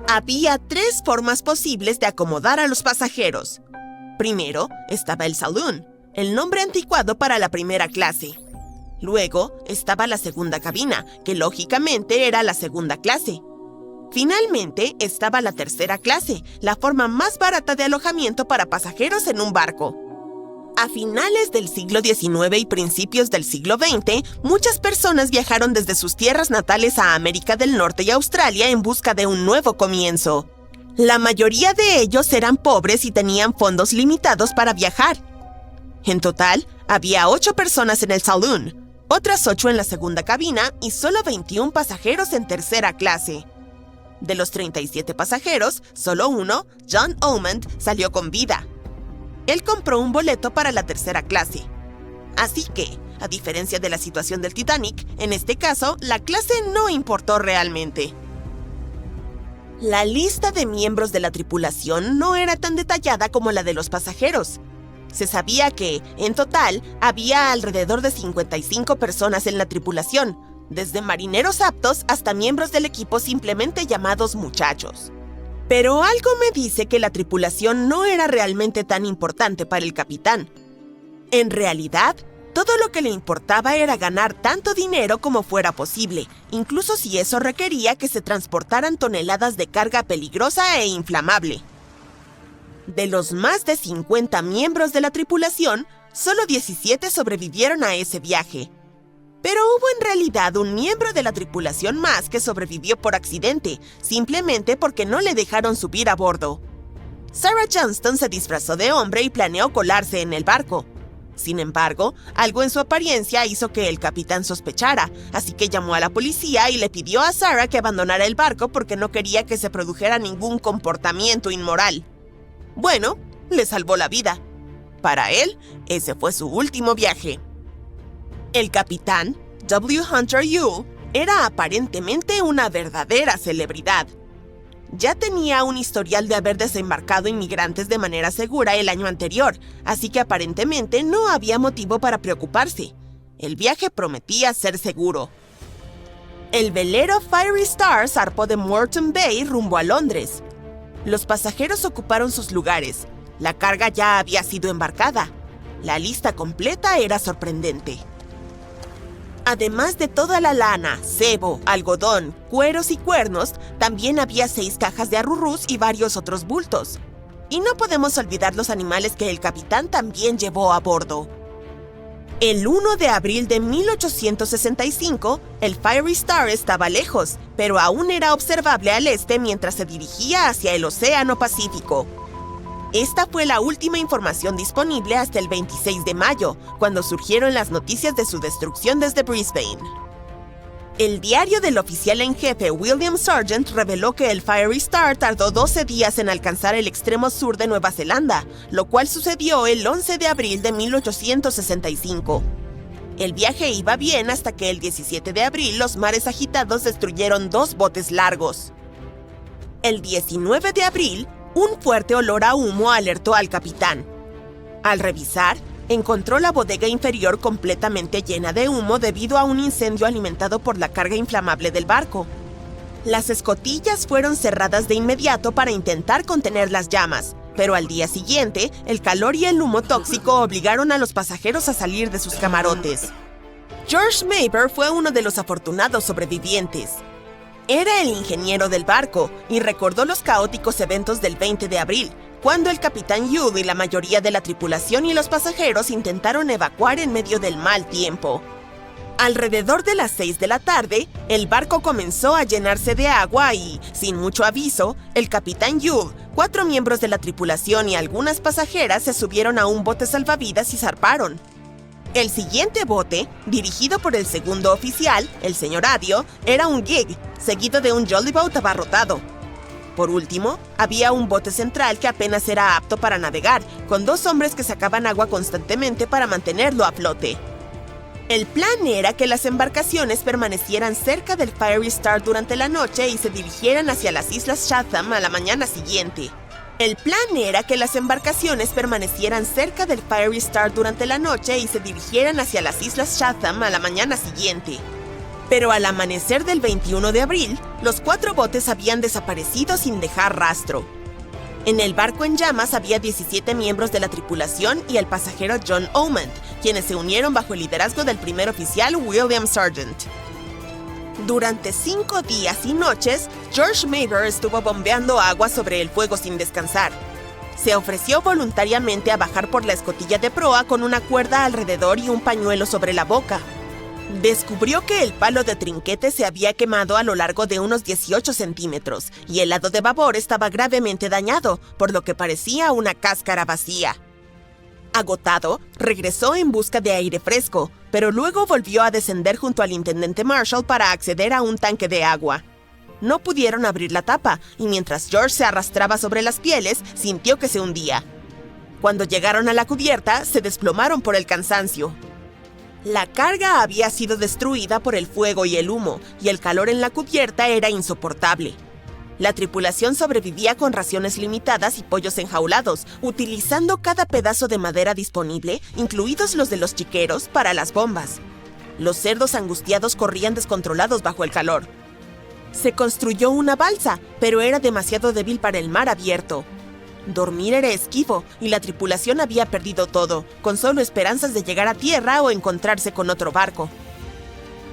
Había 3 formas posibles de acomodar a los pasajeros. Primero, estaba el saloon, el nombre anticuado para la primera clase. Luego, estaba la segunda cabina, que lógicamente era la segunda clase. Finalmente, estaba la tercera clase, la forma más barata de alojamiento para pasajeros en un barco. A finales del siglo XIX y principios del siglo XX, muchas personas viajaron desde sus tierras natales a América del Norte y Australia en busca de un nuevo comienzo. La mayoría de ellos eran pobres y tenían fondos limitados para viajar. En total, había 8 personas en el saloon, otras 8 en la segunda cabina y solo 21 pasajeros en tercera clase. De los 37 pasajeros, solo uno, John Omand, salió con vida. Él compró un boleto para la tercera clase. Así que, a diferencia de la situación del Titanic, en este caso, la clase no importó realmente. La lista de miembros de la tripulación no era tan detallada como la de los pasajeros. Se sabía que, en total, había alrededor de 55 personas en la tripulación, desde marineros aptos hasta miembros del equipo simplemente llamados muchachos. Pero algo me dice que la tripulación no era realmente tan importante para el capitán. En realidad, todo lo que le importaba era ganar tanto dinero como fuera posible, incluso si eso requería que se transportaran toneladas de carga peligrosa e inflamable. De los más de 50 miembros de la tripulación, solo 17 sobrevivieron a ese viaje. Pero hubo en realidad un miembro de la tripulación más que sobrevivió por accidente, simplemente porque no le dejaron subir a bordo. Sarah Johnston se disfrazó de hombre y planeó colarse en el barco. Sin embargo, algo en su apariencia hizo que el capitán sospechara, así que llamó a la policía y le pidió a Sarah que abandonara el barco porque no quería que se produjera ningún comportamiento inmoral. Bueno, le salvó la vida. Para él, ese fue su último viaje. El capitán, W. Hunter Yule, era aparentemente una verdadera celebridad. Ya tenía un historial de haber desembarcado inmigrantes de manera segura el año anterior, así que aparentemente no había motivo para preocuparse. El viaje prometía ser seguro. El velero Fiery Star zarpó de Moreton Bay rumbo a Londres. Los pasajeros ocuparon sus lugares. La carga ya había sido embarcada. La lista completa era sorprendente. Además de toda la lana, cebo, algodón, cueros y cuernos, también había 6 cajas de arrurús y varios otros bultos. Y no podemos olvidar los animales que el capitán también llevó a bordo. El 1 de abril de 1865, el Fiery Star estaba lejos, pero aún era observable al este mientras se dirigía hacia el Océano Pacífico. Esta fue la última información disponible hasta el 26 de mayo, cuando surgieron las noticias de su destrucción desde Brisbane. El diario del oficial en jefe William Sargent reveló que el Fiery Star tardó 12 días en alcanzar el extremo sur de Nueva Zelanda, lo cual sucedió el 11 de abril de 1865. El viaje iba bien hasta que el 17 de abril los mares agitados destruyeron 2 botes largos. El 19 de abril, un fuerte olor a humo alertó al capitán. Al revisar, encontró la bodega inferior completamente llena de humo debido a un incendio alimentado por la carga inflamable del barco. Las escotillas fueron cerradas de inmediato para intentar contener las llamas, pero al día siguiente, el calor y el humo tóxico obligaron a los pasajeros a salir de sus camarotes. George Maber fue uno de los afortunados sobrevivientes. Era el ingeniero del barco y recordó los caóticos eventos del 20 de abril, cuando el capitán Yule y la mayoría de la tripulación y los pasajeros intentaron evacuar en medio del mal tiempo. Alrededor de las 6 de la tarde, el barco comenzó a llenarse de agua y, sin mucho aviso, el capitán Yule, 4 miembros de la tripulación y algunas pasajeras se subieron a un bote salvavidas y zarparon. El siguiente bote, dirigido por el segundo oficial, el señor Adio, era un gig, seguido de un jollyboat abarrotado. Por último, había un bote central que apenas era apto para navegar, con 2 hombres que sacaban agua constantemente para mantenerlo a flote. El plan era que las embarcaciones permanecieran cerca del Fiery Star durante la noche y se dirigieran hacia las Islas Chatham a la mañana siguiente. Pero al amanecer del 21 de abril, Los 4 botes habían desaparecido sin dejar rastro. En el barco en llamas había 17 miembros de la tripulación y el pasajero John Omand, quienes se unieron bajo el liderazgo del primer oficial William Sargent. Durante 5 días y noches, George Mather estuvo bombeando agua sobre el fuego sin descansar. Se ofreció voluntariamente a bajar por la escotilla de proa con una cuerda alrededor y un pañuelo sobre la boca. Descubrió que el palo de trinquete se había quemado a lo largo de unos 18 centímetros y el lado de babor estaba gravemente dañado, por lo que parecía una cáscara vacía. Agotado, regresó en busca de aire fresco, pero luego volvió a descender junto al intendente Marshall para acceder a un tanque de agua. No pudieron abrir la tapa, y mientras George se arrastraba sobre las pieles, sintió que se hundía. Cuando llegaron a la cubierta, se desplomaron por el cansancio. La carga había sido destruida por el fuego y el humo, y el calor en la cubierta era insoportable. La tripulación sobrevivía con raciones limitadas y pollos enjaulados, utilizando cada pedazo de madera disponible, incluidos los de los chiqueros, para las bombas. Los cerdos angustiados corrían descontrolados bajo el calor. Se construyó una balsa, pero era demasiado débil para el mar abierto. Dormir era esquivo y la tripulación había perdido todo, con solo esperanzas de llegar a tierra o encontrarse con otro barco.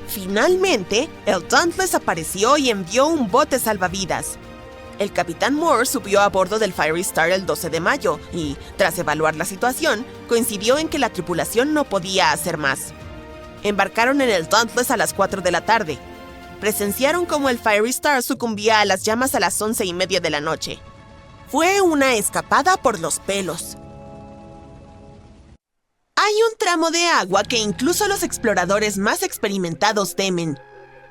Finalmente, el Dauntless apareció y envió un bote salvavidas. El capitán Moore subió a bordo del Fiery Star el 12 de mayo y, tras evaluar la situación, coincidió en que la tripulación no podía hacer más. Embarcaron en el Dauntless a las 4 de la tarde. Presenciaron cómo el Fiery Star sucumbía a las llamas a las 11:30 de la noche. Fue una escapada por los pelos. Hay un tramo de agua que incluso los exploradores más experimentados temen.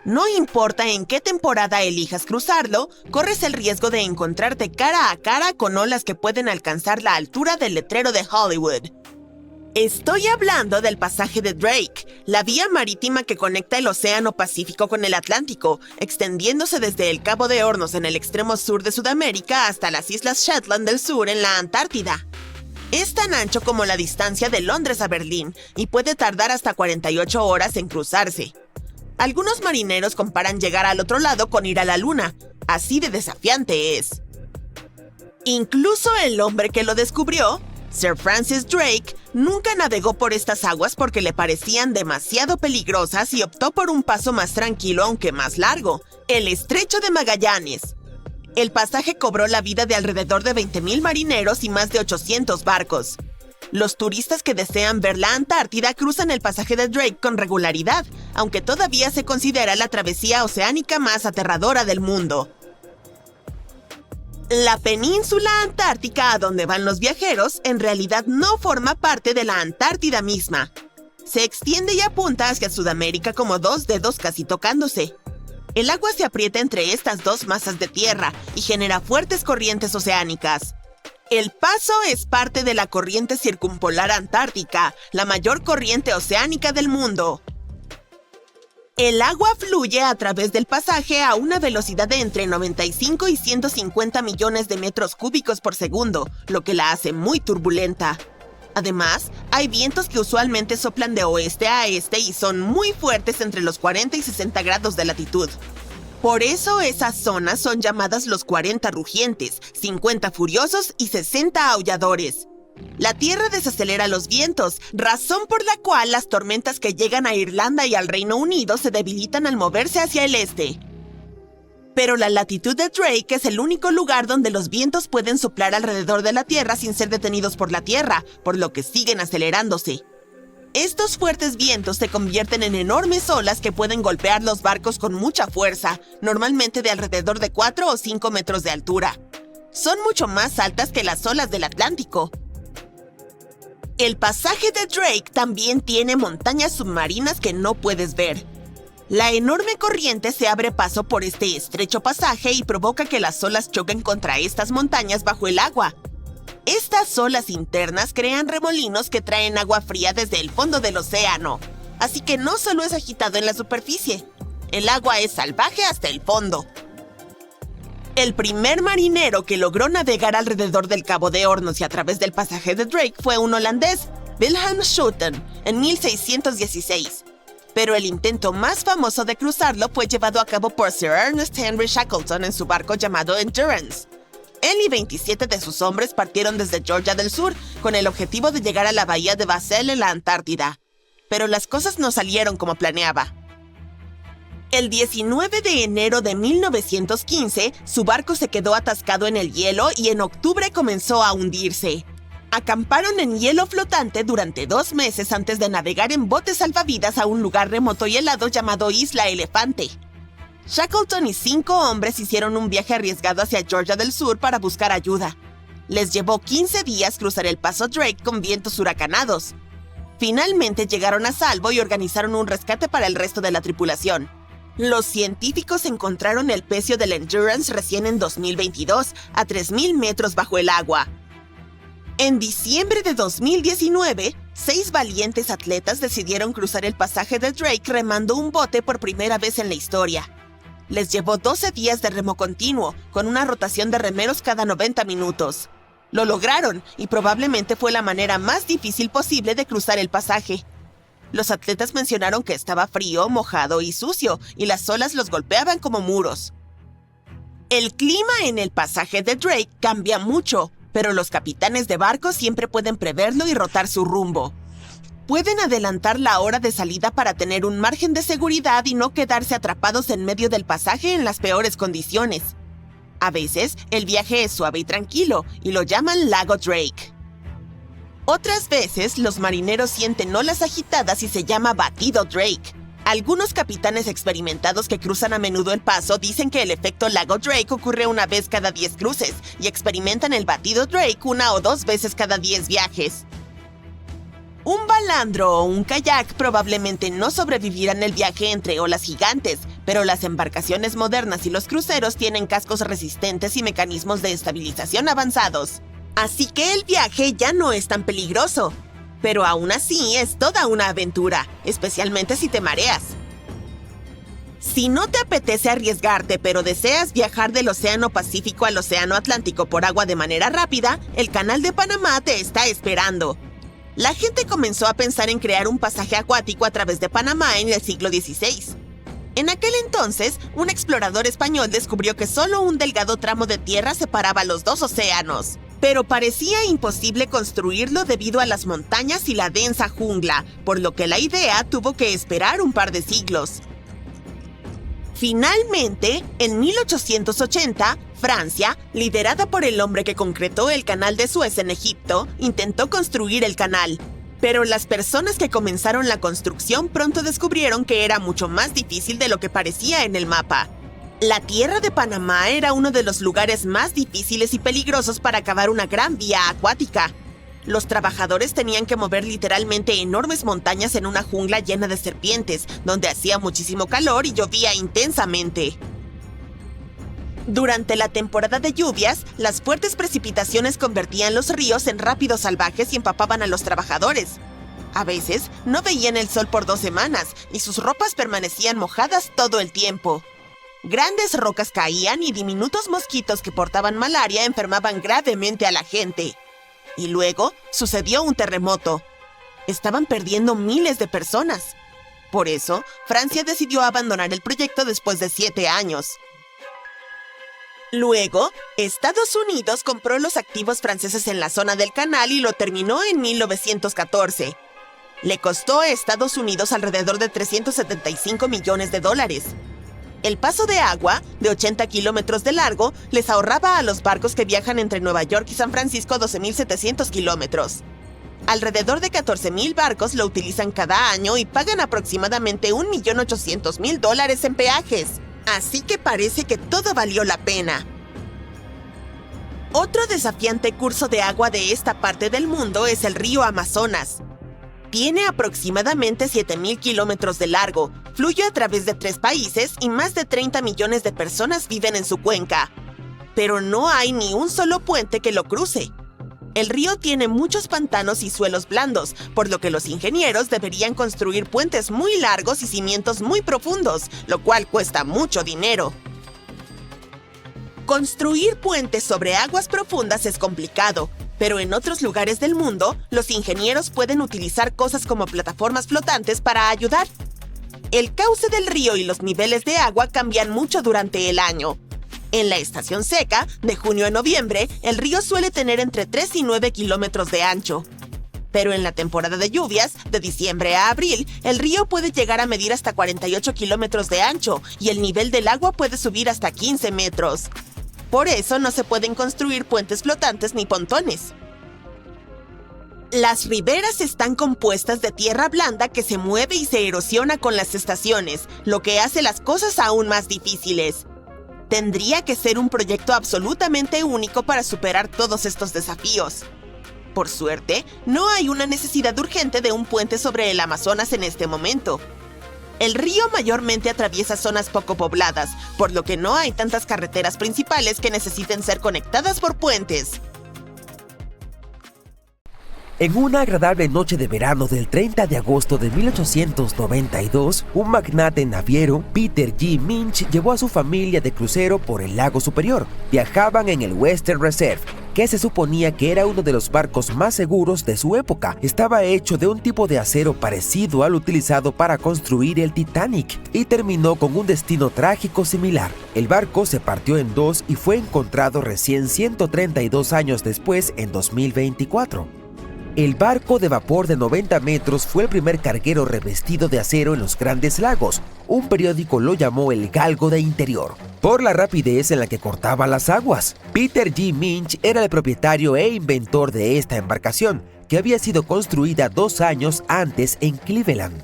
No importa en qué temporada elijas cruzarlo, corres el riesgo de encontrarte cara a cara con olas que pueden alcanzar la altura del letrero de Hollywood. Estoy hablando del pasaje de Drake, la vía marítima que conecta el Océano Pacífico con el Atlántico, extendiéndose desde el Cabo de Hornos en el extremo sur de Sudamérica hasta las Islas Shetland del Sur en la Antártida. Es tan ancho como la distancia de Londres a Berlín y puede tardar hasta 48 horas en cruzarse. Algunos marineros comparan llegar al otro lado con ir a la luna, así de desafiante es. Incluso el hombre que lo descubrió, Sir Francis Drake, nunca navegó por estas aguas porque le parecían demasiado peligrosas y optó por un paso más tranquilo aunque más largo, el Estrecho de Magallanes. El pasaje cobró la vida de alrededor de 20,000 marineros y más de 800 barcos. Los turistas que desean ver la Antártida cruzan el pasaje de Drake con regularidad, aunque todavía se considera la travesía oceánica más aterradora del mundo. La península antártica a donde van los viajeros en realidad no forma parte de la Antártida misma. Se extiende y apunta hacia Sudamérica como 2 dedos casi tocándose. El agua se aprieta entre estas dos masas de tierra y genera fuertes corrientes oceánicas. El paso es parte de la corriente circumpolar antártica, la mayor corriente oceánica del mundo. El agua fluye a través del pasaje a una velocidad de entre 95 y 150 millones de metros cúbicos por segundo, lo que la hace muy turbulenta. Además, hay vientos que usualmente soplan de oeste a este y son muy fuertes entre los 40 y 60 grados de latitud. Por eso esas zonas son llamadas los 40 rugientes, 50 furiosos y 60 aulladores. La tierra desacelera los vientos, razón por la cual las tormentas que llegan a Irlanda y al Reino Unido se debilitan al moverse hacia el este. Pero la latitud de Drake es el único lugar donde los vientos pueden soplar alrededor de la Tierra sin ser detenidos por la Tierra, por lo que siguen acelerándose. Estos fuertes vientos se convierten en enormes olas que pueden golpear los barcos con mucha fuerza, normalmente de alrededor de 4 o 5 metros de altura. Son mucho más altas que las olas del Atlántico. El pasaje de Drake también tiene montañas submarinas que no puedes ver. La enorme corriente se abre paso por este estrecho pasaje y provoca que las olas choquen contra estas montañas bajo el agua. Estas olas internas crean remolinos que traen agua fría desde el fondo del océano. Así que no solo es agitado en la superficie, el agua es salvaje hasta el fondo. El primer marinero que logró navegar alrededor del Cabo de Hornos y a través del pasaje de Drake fue un holandés, Wilhelm Schouten, en 1616. Pero el intento más famoso de cruzarlo fue llevado a cabo por Sir Ernest Henry Shackleton en su barco llamado Endurance. Él y 27 de sus hombres partieron desde Georgia del Sur con el objetivo de llegar a la bahía de Bassel en la Antártida. Pero las cosas no salieron como planeaba. El 19 de enero de 1915, su barco se quedó atascado en el hielo y en octubre comenzó a hundirse. Acamparon en hielo flotante durante 2 meses antes de navegar en botes salvavidas a un lugar remoto y helado llamado Isla Elefante. Shackleton y 5 hombres hicieron un viaje arriesgado hacia Georgia del Sur para buscar ayuda. Les llevó 15 días cruzar el paso Drake con vientos huracanados. Finalmente llegaron a salvo y organizaron un rescate para el resto de la tripulación. Los científicos encontraron el pecio del Endurance recién en 2022, a 3.000 metros bajo el agua. En diciembre de 2019, 6 valientes atletas decidieron cruzar el pasaje de Drake remando un bote por primera vez en la historia. Les llevó 12 días de remo continuo, con una rotación de remeros cada 90 minutos. Lo lograron, y probablemente fue la manera más difícil posible de cruzar el pasaje. Los atletas mencionaron que estaba frío, mojado y sucio, y las olas los golpeaban como muros. El clima en el pasaje de Drake cambia mucho, pero los capitanes de barcos siempre pueden preverlo y rotar su rumbo. Pueden adelantar la hora de salida para tener un margen de seguridad y no quedarse atrapados en medio del pasaje en las peores condiciones. A veces, el viaje es suave y tranquilo, y lo llaman Lago Drake. Otras veces, los marineros sienten olas agitadas y se llama Batido Drake. Algunos capitanes experimentados que cruzan a menudo el paso dicen que el efecto Lago Drake ocurre una vez cada 10 cruces y experimentan el Batido Drake 1 o 2 veces cada 10 viajes. Un balandro o un kayak probablemente no sobrevivirán el viaje entre olas gigantes, pero las embarcaciones modernas y los cruceros tienen cascos resistentes y mecanismos de estabilización avanzados. Así que el viaje ya no es tan peligroso. Pero aún así es toda una aventura, especialmente si te mareas. Si no te apetece arriesgarte, pero deseas viajar del Océano Pacífico al Océano Atlántico por agua de manera rápida, el Canal de Panamá te está esperando. La gente comenzó a pensar en crear un pasaje acuático a través de Panamá en el siglo XVI. En aquel entonces, un explorador español descubrió que solo un delgado tramo de tierra separaba los 2 océanos. Pero parecía imposible construirlo debido a las montañas y la densa jungla, por lo que la idea tuvo que esperar un par de siglos. Finalmente, en 1880, Francia, liderada por el hombre que concretó el Canal de Suez en Egipto, intentó construir el canal. Pero las personas que comenzaron la construcción pronto descubrieron que era mucho más difícil de lo que parecía en el mapa. La tierra de Panamá era uno de los lugares más difíciles y peligrosos para cavar una gran vía acuática. Los trabajadores tenían que mover literalmente enormes montañas en una jungla llena de serpientes, donde hacía muchísimo calor y llovía intensamente. Durante la temporada de lluvias, las fuertes precipitaciones convertían los ríos en rápidos salvajes y empapaban a los trabajadores. A veces, no veían el sol por 2 semanas y sus ropas permanecían mojadas todo el tiempo. Grandes rocas caían y diminutos mosquitos que portaban malaria enfermaban gravemente a la gente. Y luego sucedió un terremoto. Estaban perdiendo miles de personas. Por eso, Francia decidió abandonar el proyecto después de 7 años. Luego, Estados Unidos compró los activos franceses en la zona del canal y lo terminó en 1914. Le costó a Estados Unidos alrededor de $375 millones. El paso de agua, de 80 kilómetros de largo, les ahorraba a los barcos que viajan entre Nueva York y San Francisco 12.700 kilómetros. Alrededor de 14,000 barcos lo utilizan cada año y pagan aproximadamente $1.800.000 en peajes. Así que parece que todo valió la pena. Otro desafiante curso de agua de esta parte del mundo es el río Amazonas. Tiene aproximadamente 7,000 kilómetros de largo, fluye a través de 3 países y más de 30 millones de personas viven en su cuenca. Pero no hay ni un solo puente que lo cruce. El río tiene muchos pantanos y suelos blandos, por lo que los ingenieros deberían construir puentes muy largos y cimientos muy profundos, lo cual cuesta mucho dinero. Construir puentes sobre aguas profundas es complicado, pero en otros lugares del mundo, los ingenieros pueden utilizar cosas como plataformas flotantes para ayudar. El cauce del río y los niveles de agua cambian mucho durante el año. En la estación seca, de junio a noviembre, el río suele tener entre 3 y 9 kilómetros de ancho. Pero en la temporada de lluvias, de diciembre a abril, el río puede llegar a medir hasta 48 kilómetros de ancho y el nivel del agua puede subir hasta 15 metros. Por eso no se pueden construir puentes flotantes ni pontones. Las riberas están compuestas de tierra blanda que se mueve y se erosiona con las estaciones, lo que hace las cosas aún más difíciles. Tendría que ser un proyecto absolutamente único para superar todos estos desafíos. Por suerte, no hay una necesidad urgente de un puente sobre el Amazonas en este momento. El río mayormente atraviesa zonas poco pobladas, por lo que no hay tantas carreteras principales que necesiten ser conectadas por puentes. En una agradable noche de verano del 30 de agosto de 1892, un magnate naviero, Peter G. Minch, llevó a su familia de crucero por el lago Superior. Viajaban en el Western Reserve, que se suponía que era uno de los barcos más seguros de su época. Estaba hecho de un tipo de acero parecido al utilizado para construir el Titanic y terminó con un destino trágico similar. El barco se partió en dos y fue encontrado recién 132 años después, en 2024. El barco de vapor de 90 metros fue el primer carguero revestido de acero en los Grandes Lagos. Un periódico lo llamó el Galgo de Interior, por la rapidez en la que cortaba las aguas. Peter G. Minch era el propietario e inventor de esta embarcación, que había sido construida 2 años antes en Cleveland.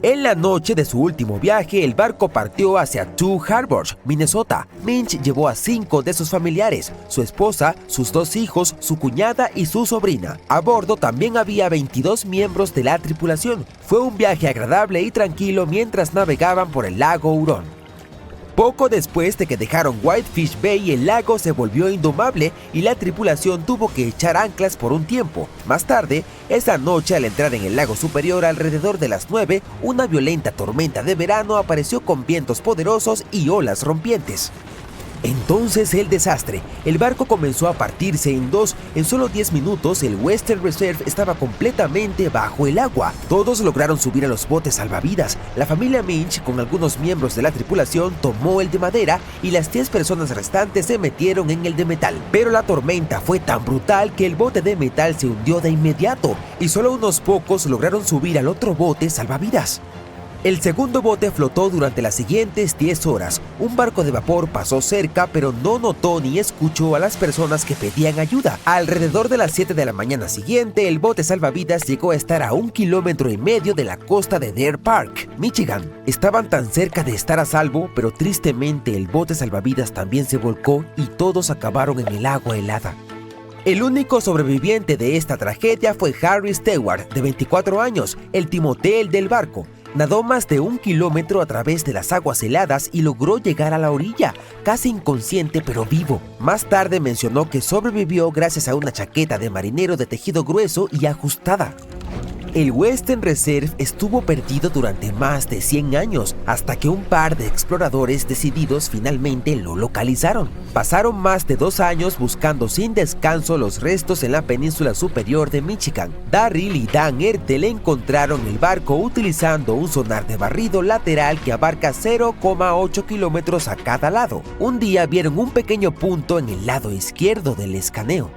En la noche de su último viaje, el barco partió hacia Two Harbors, Minnesota. Minch llevó a 5 de sus familiares, su esposa, sus 2 hijos, su cuñada y su sobrina. A bordo también había 22 miembros de la tripulación. Fue un viaje agradable y tranquilo mientras navegaban por el lago Hurón. Poco después de que dejaron Whitefish Bay, el lago se volvió indomable y la tripulación tuvo que echar anclas por un tiempo. Más tarde, esa noche, al entrar en el lago Superior alrededor de las 9, una violenta tormenta de verano apareció con vientos poderosos y olas rompientes. Entonces el desastre. El barco comenzó a partirse en dos. En solo 10 minutos el Western Reserve estaba completamente bajo el agua. Todos lograron subir a los botes salvavidas. La familia Minch, con algunos miembros de la tripulación, tomó el de madera y las 10 personas restantes se metieron en el de metal. Pero la tormenta fue tan brutal que el bote de metal se hundió de inmediato y solo unos pocos lograron subir al otro bote salvavidas. El segundo bote flotó durante las siguientes 10 horas. Un barco de vapor pasó cerca, pero no notó ni escuchó a las personas que pedían ayuda. Alrededor de las 7 de la mañana siguiente, el bote salvavidas llegó a estar a 1,5 kilómetros de la costa de Deer Park, Michigan. Estaban tan cerca de estar a salvo, pero tristemente el bote salvavidas también se volcó y todos acabaron en el agua helada. El único sobreviviente de esta tragedia fue Harry Stewart, de 24 años, el timotel del barco. Nadó más de 1 kilómetro a través de las aguas heladas y logró llegar a la orilla, casi inconsciente pero vivo. Más tarde mencionó que sobrevivió gracias a una chaqueta de marinero de tejido grueso y ajustada. El Western Reserve estuvo perdido durante más de 100 años, hasta que un par de exploradores decididos finalmente lo localizaron. Pasaron más de 2 años buscando sin descanso los restos en la península superior de Michigan. Darryl y Dan Ertel encontraron el barco utilizando un sonar de barrido lateral que abarca 0,8 kilómetros a cada lado. Un día vieron un pequeño punto en el lado izquierdo del escaneo.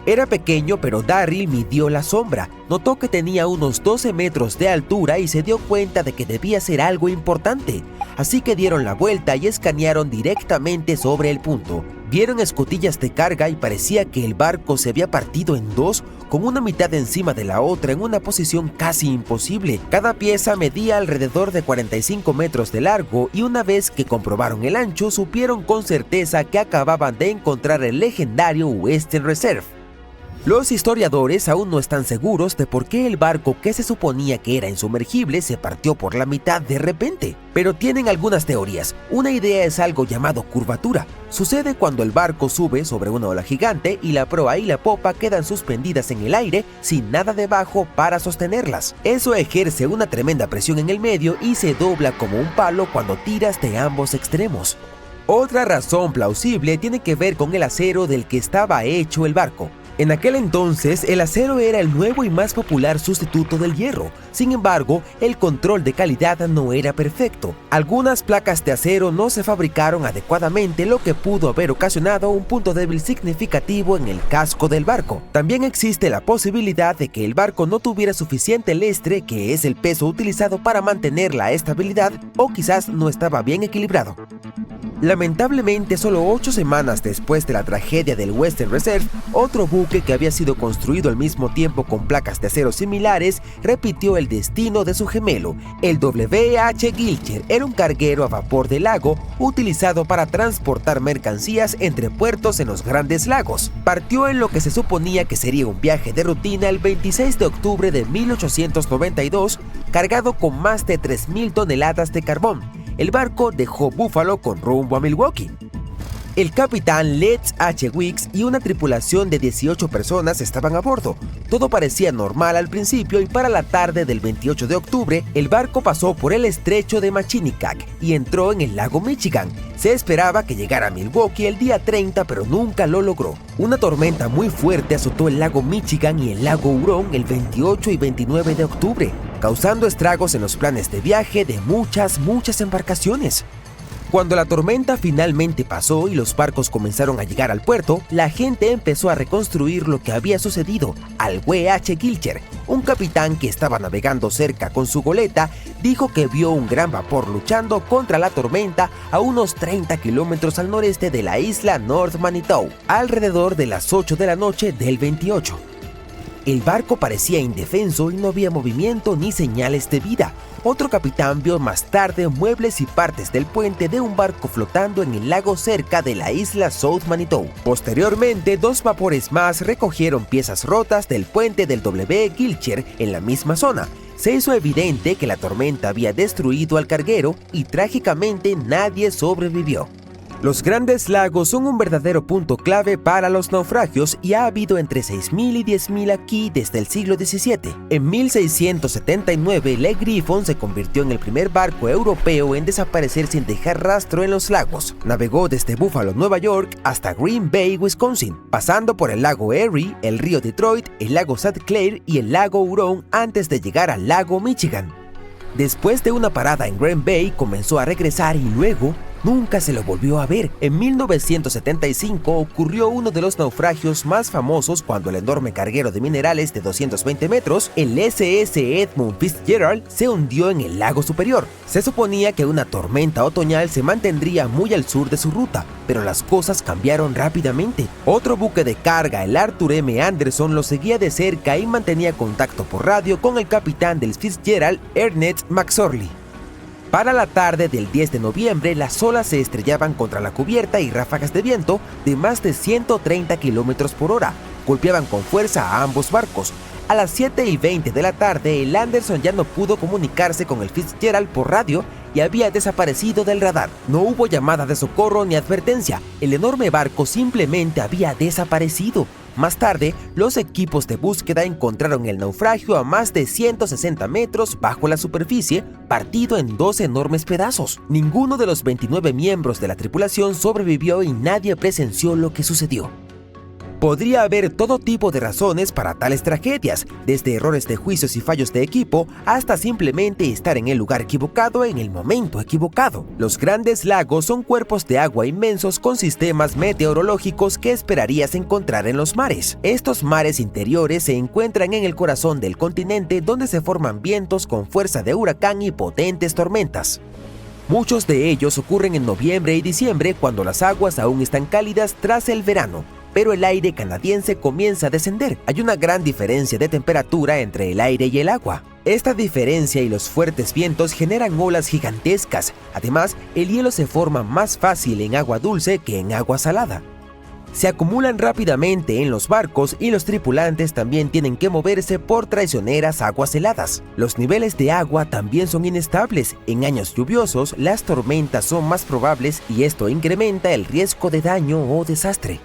Era pequeño, pero Darryl midió la sombra, notó que tenía unos 12 metros de altura y se dio cuenta de que debía ser algo importante. Así que dieron la vuelta y escanearon directamente sobre el punto. Vieron escotillas de carga y parecía que el barco se había partido en dos, con una mitad encima de la otra en una posición casi imposible. Cada pieza medía alrededor de 45 metros de largo y una vez que comprobaron el ancho, supieron con certeza que acababan de encontrar el legendario Western Reserve. Los historiadores aún no están seguros de por qué el barco que se suponía que era insumergible se partió por la mitad de repente, pero tienen algunas teorías. Una idea es algo llamado curvatura. Sucede cuando el barco sube sobre una ola gigante y la proa y la popa quedan suspendidas en el aire sin nada debajo para sostenerlas. Eso ejerce una tremenda presión en el medio y se dobla como un palo cuando tiras de ambos extremos. Otra razón plausible tiene que ver con el acero del que estaba hecho el barco. En aquel entonces, el acero era el nuevo y más popular sustituto del hierro. Sin embargo, el control de calidad no era perfecto. Algunas placas de acero no se fabricaron adecuadamente, lo que pudo haber ocasionado un punto débil significativo en el casco del barco. También existe la posibilidad de que el barco no tuviera suficiente lestre, que es el peso utilizado para mantener la estabilidad, o quizás no estaba bien equilibrado. Lamentablemente, solo 8 semanas después de la tragedia del Western Reserve, otro buque que había sido construido al mismo tiempo con placas de acero similares repitió el destino de su gemelo. El W.H. Gilcher era un carguero a vapor de lago utilizado para transportar mercancías entre puertos en los Grandes Lagos. Partió en lo que se suponía que sería un viaje de rutina el 26 de octubre de 1892, cargado con más de 3.000 toneladas de carbón. El barco dejó Buffalo con rumbo a Milwaukee. El capitán Letts H. Weeks y una tripulación de 18 personas estaban a bordo. Todo parecía normal al principio y para la tarde del 28 de octubre, el barco pasó por el estrecho de Machinicac y entró en el lago Michigan. Se esperaba que llegara a Milwaukee el día 30, pero nunca lo logró. Una tormenta muy fuerte azotó el lago Michigan y el lago Hurón el 28 y 29 de octubre, causando estragos en los planes de viaje de muchas embarcaciones. Cuando la tormenta finalmente pasó y los barcos comenzaron a llegar al puerto, la gente empezó a reconstruir lo que había sucedido. Al W.H. Gilcher, un capitán que estaba navegando cerca con su goleta, dijo que vio un gran vapor luchando contra la tormenta a unos 30 kilómetros al noreste de la isla North Manitou, alrededor de las 8 de la noche del 28. El barco parecía indefenso y no había movimiento ni señales de vida. Otro capitán vio más tarde muebles y partes del puente de un barco flotando en el lago cerca de la isla South Manitou. Posteriormente, 2 vapores más recogieron piezas rotas del puente del W. Gilcher en la misma zona. Se hizo evidente que la tormenta había destruido al carguero y trágicamente nadie sobrevivió. Los Grandes Lagos son un verdadero punto clave para los naufragios y ha habido entre 6.000 y 10.000 aquí desde el siglo XVII. En 1679, Le Griffon se convirtió en el primer barco europeo en desaparecer sin dejar rastro en los lagos. Navegó desde Buffalo, Nueva York, hasta Green Bay, Wisconsin, pasando por el lago Erie, el río Detroit, el lago St. Clair y el lago Huron antes de llegar al lago Michigan. Después de una parada en Green Bay, comenzó a regresar y luego nunca se lo volvió a ver. En 1975 ocurrió uno de los naufragios más famosos cuando el enorme carguero de minerales de 220 metros, el SS Edmund Fitzgerald, se hundió en el lago Superior. Se suponía que una tormenta otoñal se mantendría muy al sur de su ruta, pero las cosas cambiaron rápidamente. Otro buque de carga, el Arthur M. Anderson, lo seguía de cerca y mantenía contacto por radio con el capitán del Fitzgerald, Ernest McSorley. Para la tarde del 10 de noviembre, las olas se estrellaban contra la cubierta y ráfagas de viento de más de 130 kilómetros por hora golpeaban con fuerza a ambos barcos. A las 7:20 de la tarde, el Anderson ya no pudo comunicarse con el Fitzgerald por radio y había desaparecido del radar. No hubo llamada de socorro ni advertencia. El enorme barco simplemente había desaparecido. Más tarde, los equipos de búsqueda encontraron el naufragio a más de 160 metros bajo la superficie, partido en 2 enormes pedazos. Ninguno de los 29 miembros de la tripulación sobrevivió y nadie presenció lo que sucedió. Podría haber todo tipo de razones para tales tragedias, desde errores de juicios y fallos de equipo hasta simplemente estar en el lugar equivocado en el momento equivocado. Los Grandes Lagos son cuerpos de agua inmensos con sistemas meteorológicos que esperarías encontrar en los mares. Estos mares interiores se encuentran en el corazón del continente, donde se forman vientos con fuerza de huracán y potentes tormentas. Muchos de ellos ocurren en noviembre y diciembre, cuando las aguas aún están cálidas tras el verano, pero el aire canadiense comienza a descender. Hay una gran diferencia de temperatura entre el aire y el agua. Esta diferencia y los fuertes vientos generan olas gigantescas. Además, el hielo se forma más fácil en agua dulce que en agua salada. Se acumulan rápidamente en los barcos y los tripulantes también tienen que moverse por traicioneras aguas heladas. Los niveles de agua también son inestables. En años lluviosos, las tormentas son más probables y esto incrementa el riesgo de daño o desastre.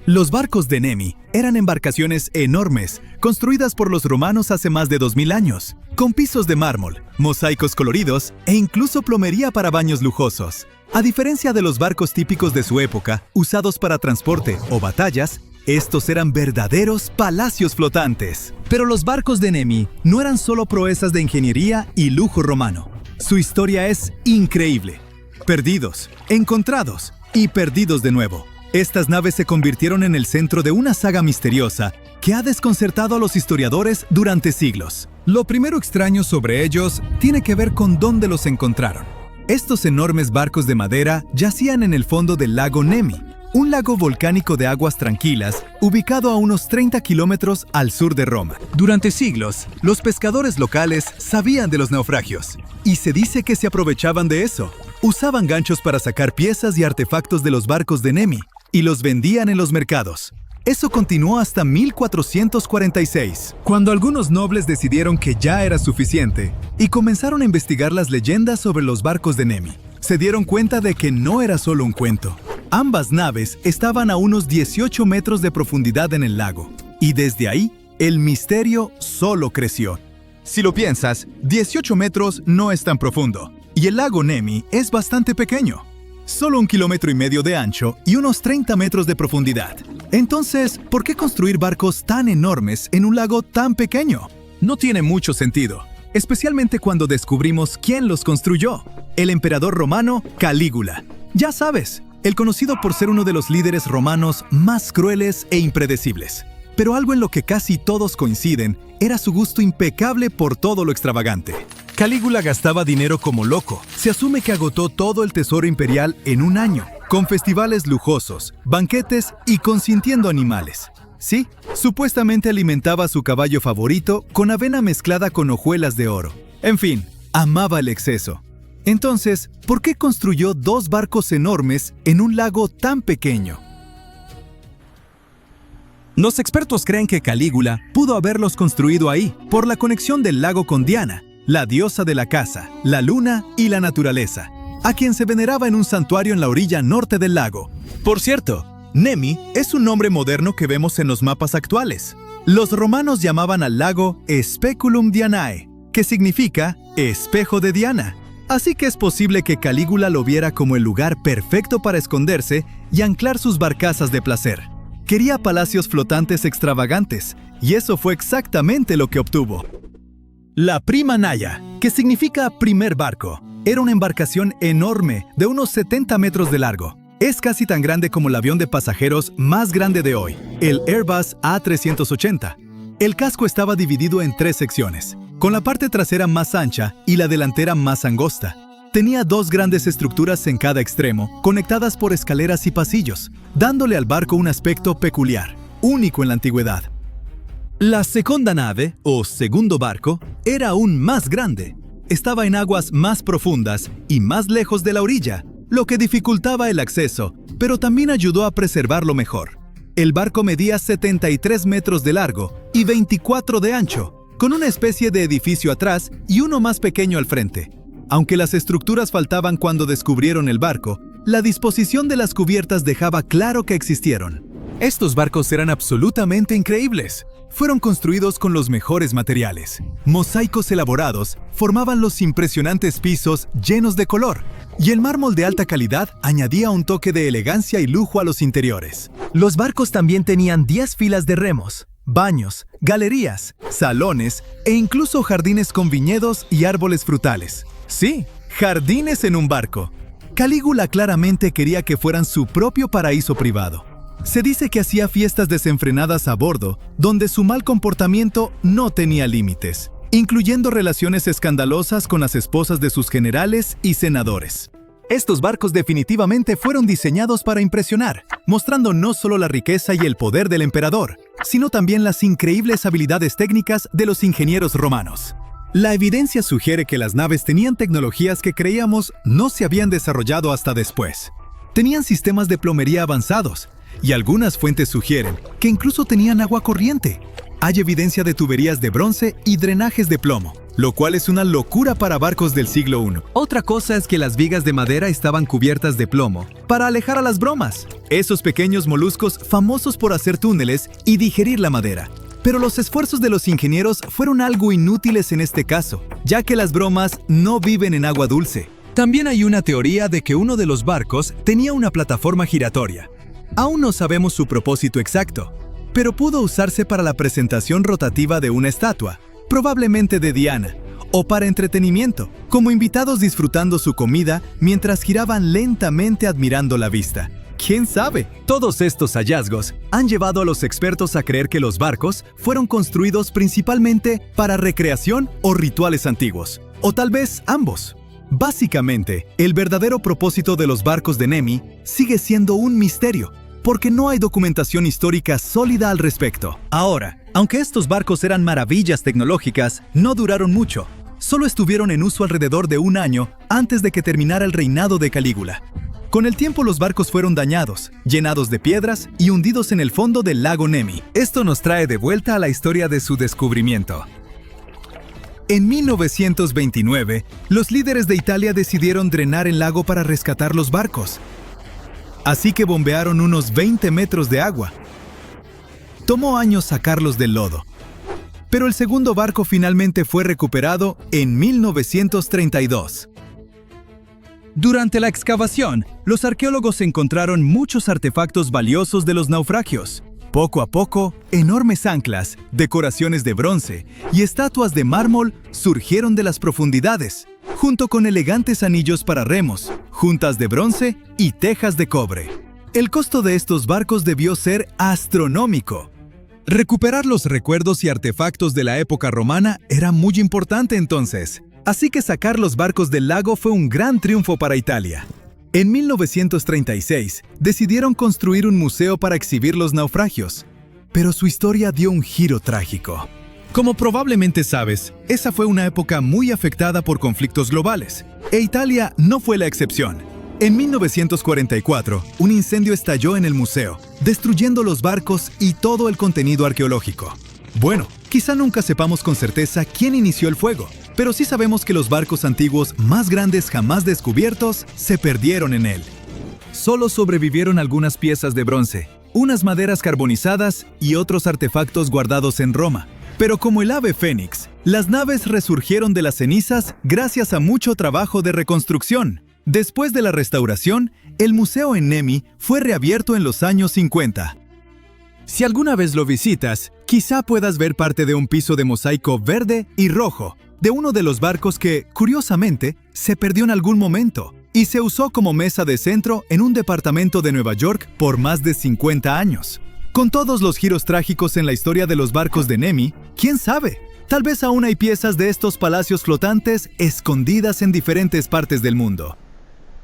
Los barcos de Nemi eran embarcaciones enormes, construidas por los romanos hace más de 2000 años, con pisos de mármol, mosaicos coloridos e incluso plomería para baños lujosos. A diferencia de los barcos típicos de su época, usados para transporte o batallas, estos eran verdaderos palacios flotantes. Pero los barcos de Nemi no eran solo proezas de ingeniería y lujo romano. Su historia es increíble. Perdidos, encontrados y perdidos de nuevo. Estas naves se convirtieron en el centro de una saga misteriosa que ha desconcertado a los historiadores durante siglos. Lo primero extraño sobre ellos tiene que ver con dónde los encontraron. Estos enormes barcos de madera yacían en el fondo del lago Nemi, un lago volcánico de aguas tranquilas ubicado a unos 30 kilómetros al sur de Roma. Durante siglos, los pescadores locales sabían de los naufragios y se dice que se aprovechaban de eso. Usaban ganchos para sacar piezas y artefactos de los barcos de Nemi y los vendían en los mercados. Eso continuó hasta 1446, cuando algunos nobles decidieron que ya era suficiente y comenzaron a investigar las leyendas sobre los barcos de Nemi. Se dieron cuenta de que no era solo un cuento. Ambas naves estaban a unos 18 metros de profundidad en el lago, y desde ahí, el misterio solo creció. Si lo piensas, 18 metros no es tan profundo, y el lago Nemi es bastante pequeño. Solo 1,5 kilómetros de ancho y unos 30 metros de profundidad. Entonces, ¿por qué construir barcos tan enormes en un lago tan pequeño? No tiene mucho sentido, especialmente cuando descubrimos quién los construyó. El emperador romano Calígula. Ya sabes, el conocido por ser uno de los líderes romanos más crueles e impredecibles. Pero algo en lo que casi todos coinciden era su gusto impecable por todo lo extravagante. Calígula gastaba dinero como loco. Se asume que agotó todo el tesoro imperial en un año, con festivales lujosos, banquetes y consintiendo animales. Sí, supuestamente alimentaba a su caballo favorito con avena mezclada con hojuelas de oro. En fin, amaba el exceso. Entonces, ¿por qué construyó 2 barcos enormes en un lago tan pequeño? Los expertos creen que Calígula pudo haberlos construido ahí por la conexión del lago con Diana, la diosa de la caza, la luna y la naturaleza, a quien se veneraba en un santuario en la orilla norte del lago. Por cierto, Nemi es un nombre moderno que vemos en los mapas actuales. Los romanos llamaban al lago Speculum Dianae, que significa espejo de Diana. Así que es posible que Calígula lo viera como el lugar perfecto para esconderse y anclar sus barcazas de placer. Quería palacios flotantes extravagantes, y eso fue exactamente lo que obtuvo. La Prima Naya, que significa primer barco, era una embarcación enorme de unos 70 metros de largo. Es casi tan grande como el avión de pasajeros más grande de hoy, el Airbus A380. El casco estaba dividido en 3 secciones, con la parte trasera más ancha y la delantera más angosta. Tenía 2 grandes estructuras en cada extremo, conectadas por escaleras y pasillos, dándole al barco un aspecto peculiar, único en la antigüedad. La segunda nave, o segundo barco, era aún más grande. Estaba en aguas más profundas y más lejos de la orilla, lo que dificultaba el acceso, pero también ayudó a preservarlo mejor. El barco medía 73 metros de largo y 24 de ancho, con una especie de edificio atrás y uno más pequeño al frente. Aunque las estructuras faltaban cuando descubrieron el barco, la disposición de las cubiertas dejaba claro que existieron. Estos barcos eran absolutamente increíbles. Fueron construidos con los mejores materiales. Mosaicos elaborados formaban los impresionantes pisos llenos de color, y el mármol de alta calidad añadía un toque de elegancia y lujo a los interiores. Los barcos también tenían 10 filas de remos, baños, galerías, salones e incluso jardines con viñedos y árboles frutales. Sí, jardines en un barco. Calígula claramente quería que fueran su propio paraíso privado. Se dice que hacía fiestas desenfrenadas a bordo, donde su mal comportamiento no tenía límites, incluyendo relaciones escandalosas con las esposas de sus generales y senadores. Estos barcos definitivamente fueron diseñados para impresionar, mostrando no solo la riqueza y el poder del emperador, sino también las increíbles habilidades técnicas de los ingenieros romanos. La evidencia sugiere que las naves tenían tecnologías que creíamos no se habían desarrollado hasta después. Tenían sistemas de plomería avanzados, y algunas fuentes sugieren que incluso tenían agua corriente. Hay evidencia de tuberías de bronce y drenajes de plomo, lo cual es una locura para barcos del siglo I. Otra cosa es que las vigas de madera estaban cubiertas de plomo para alejar a las bromas, esos pequeños moluscos famosos por hacer túneles y digerir la madera. Pero los esfuerzos de los ingenieros fueron algo inútiles en este caso, ya que las bromas no viven en agua dulce. También hay una teoría de que uno de los barcos tenía una plataforma giratoria. Aún no sabemos su propósito exacto, pero pudo usarse para la presentación rotativa de una estatua, probablemente de Diana, o para entretenimiento, como invitados disfrutando su comida mientras giraban lentamente admirando la vista. ¿Quién sabe? Todos estos hallazgos han llevado a los expertos a creer que los barcos fueron construidos principalmente para recreación o rituales antiguos, o tal vez ambos. Básicamente, el verdadero propósito de los barcos de Nemi sigue siendo un misterio, porque no hay documentación histórica sólida al respecto. Ahora, aunque estos barcos eran maravillas tecnológicas, no duraron mucho. Solo estuvieron en uso alrededor de un año antes de que terminara el reinado de Calígula. Con el tiempo los barcos fueron dañados, llenados de piedras y hundidos en el fondo del lago Nemi. Esto nos trae de vuelta a la historia de su descubrimiento. En 1929, los líderes de Italia decidieron drenar el lago para rescatar los barcos. Así que bombearon unos 20 metros de agua. Tomó años sacarlos del lodo. Pero el segundo barco finalmente fue recuperado en 1932. Durante la excavación, los arqueólogos encontraron muchos artefactos valiosos de los naufragios. Poco a poco, enormes anclas, decoraciones de bronce y estatuas de mármol surgieron de las profundidades, junto con elegantes anillos para remos, juntas de bronce y tejas de cobre. El costo de estos barcos debió ser astronómico. Recuperar los recuerdos y artefactos de la época romana era muy importante entonces, así que sacar los barcos del lago fue un gran triunfo para Italia. En 1936, decidieron construir un museo para exhibir los naufragios, pero su historia dio un giro trágico. Como probablemente sabes, esa fue una época muy afectada por conflictos globales, e Italia no fue la excepción. En 1944, un incendio estalló en el museo, destruyendo los barcos y todo el contenido arqueológico. Bueno, quizá nunca sepamos con certeza quién inició el fuego, pero sí sabemos que los barcos antiguos más grandes jamás descubiertos se perdieron en él. Solo sobrevivieron algunas piezas de bronce, unas maderas carbonizadas y otros artefactos guardados en Roma. Pero como el ave fénix, las naves resurgieron de las cenizas gracias a mucho trabajo de reconstrucción. Después de la restauración, el museo en Nemi fue reabierto en los años 50. Si alguna vez lo visitas, quizá puedas ver parte de un piso de mosaico verde y rojo, de uno de los barcos que, curiosamente, se perdió en algún momento y se usó como mesa de centro en un departamento de Nueva York por más de 50 años. Con todos los giros trágicos en la historia de los barcos de Nemi, ¿quién sabe? Tal vez aún hay piezas de estos palacios flotantes escondidas en diferentes partes del mundo.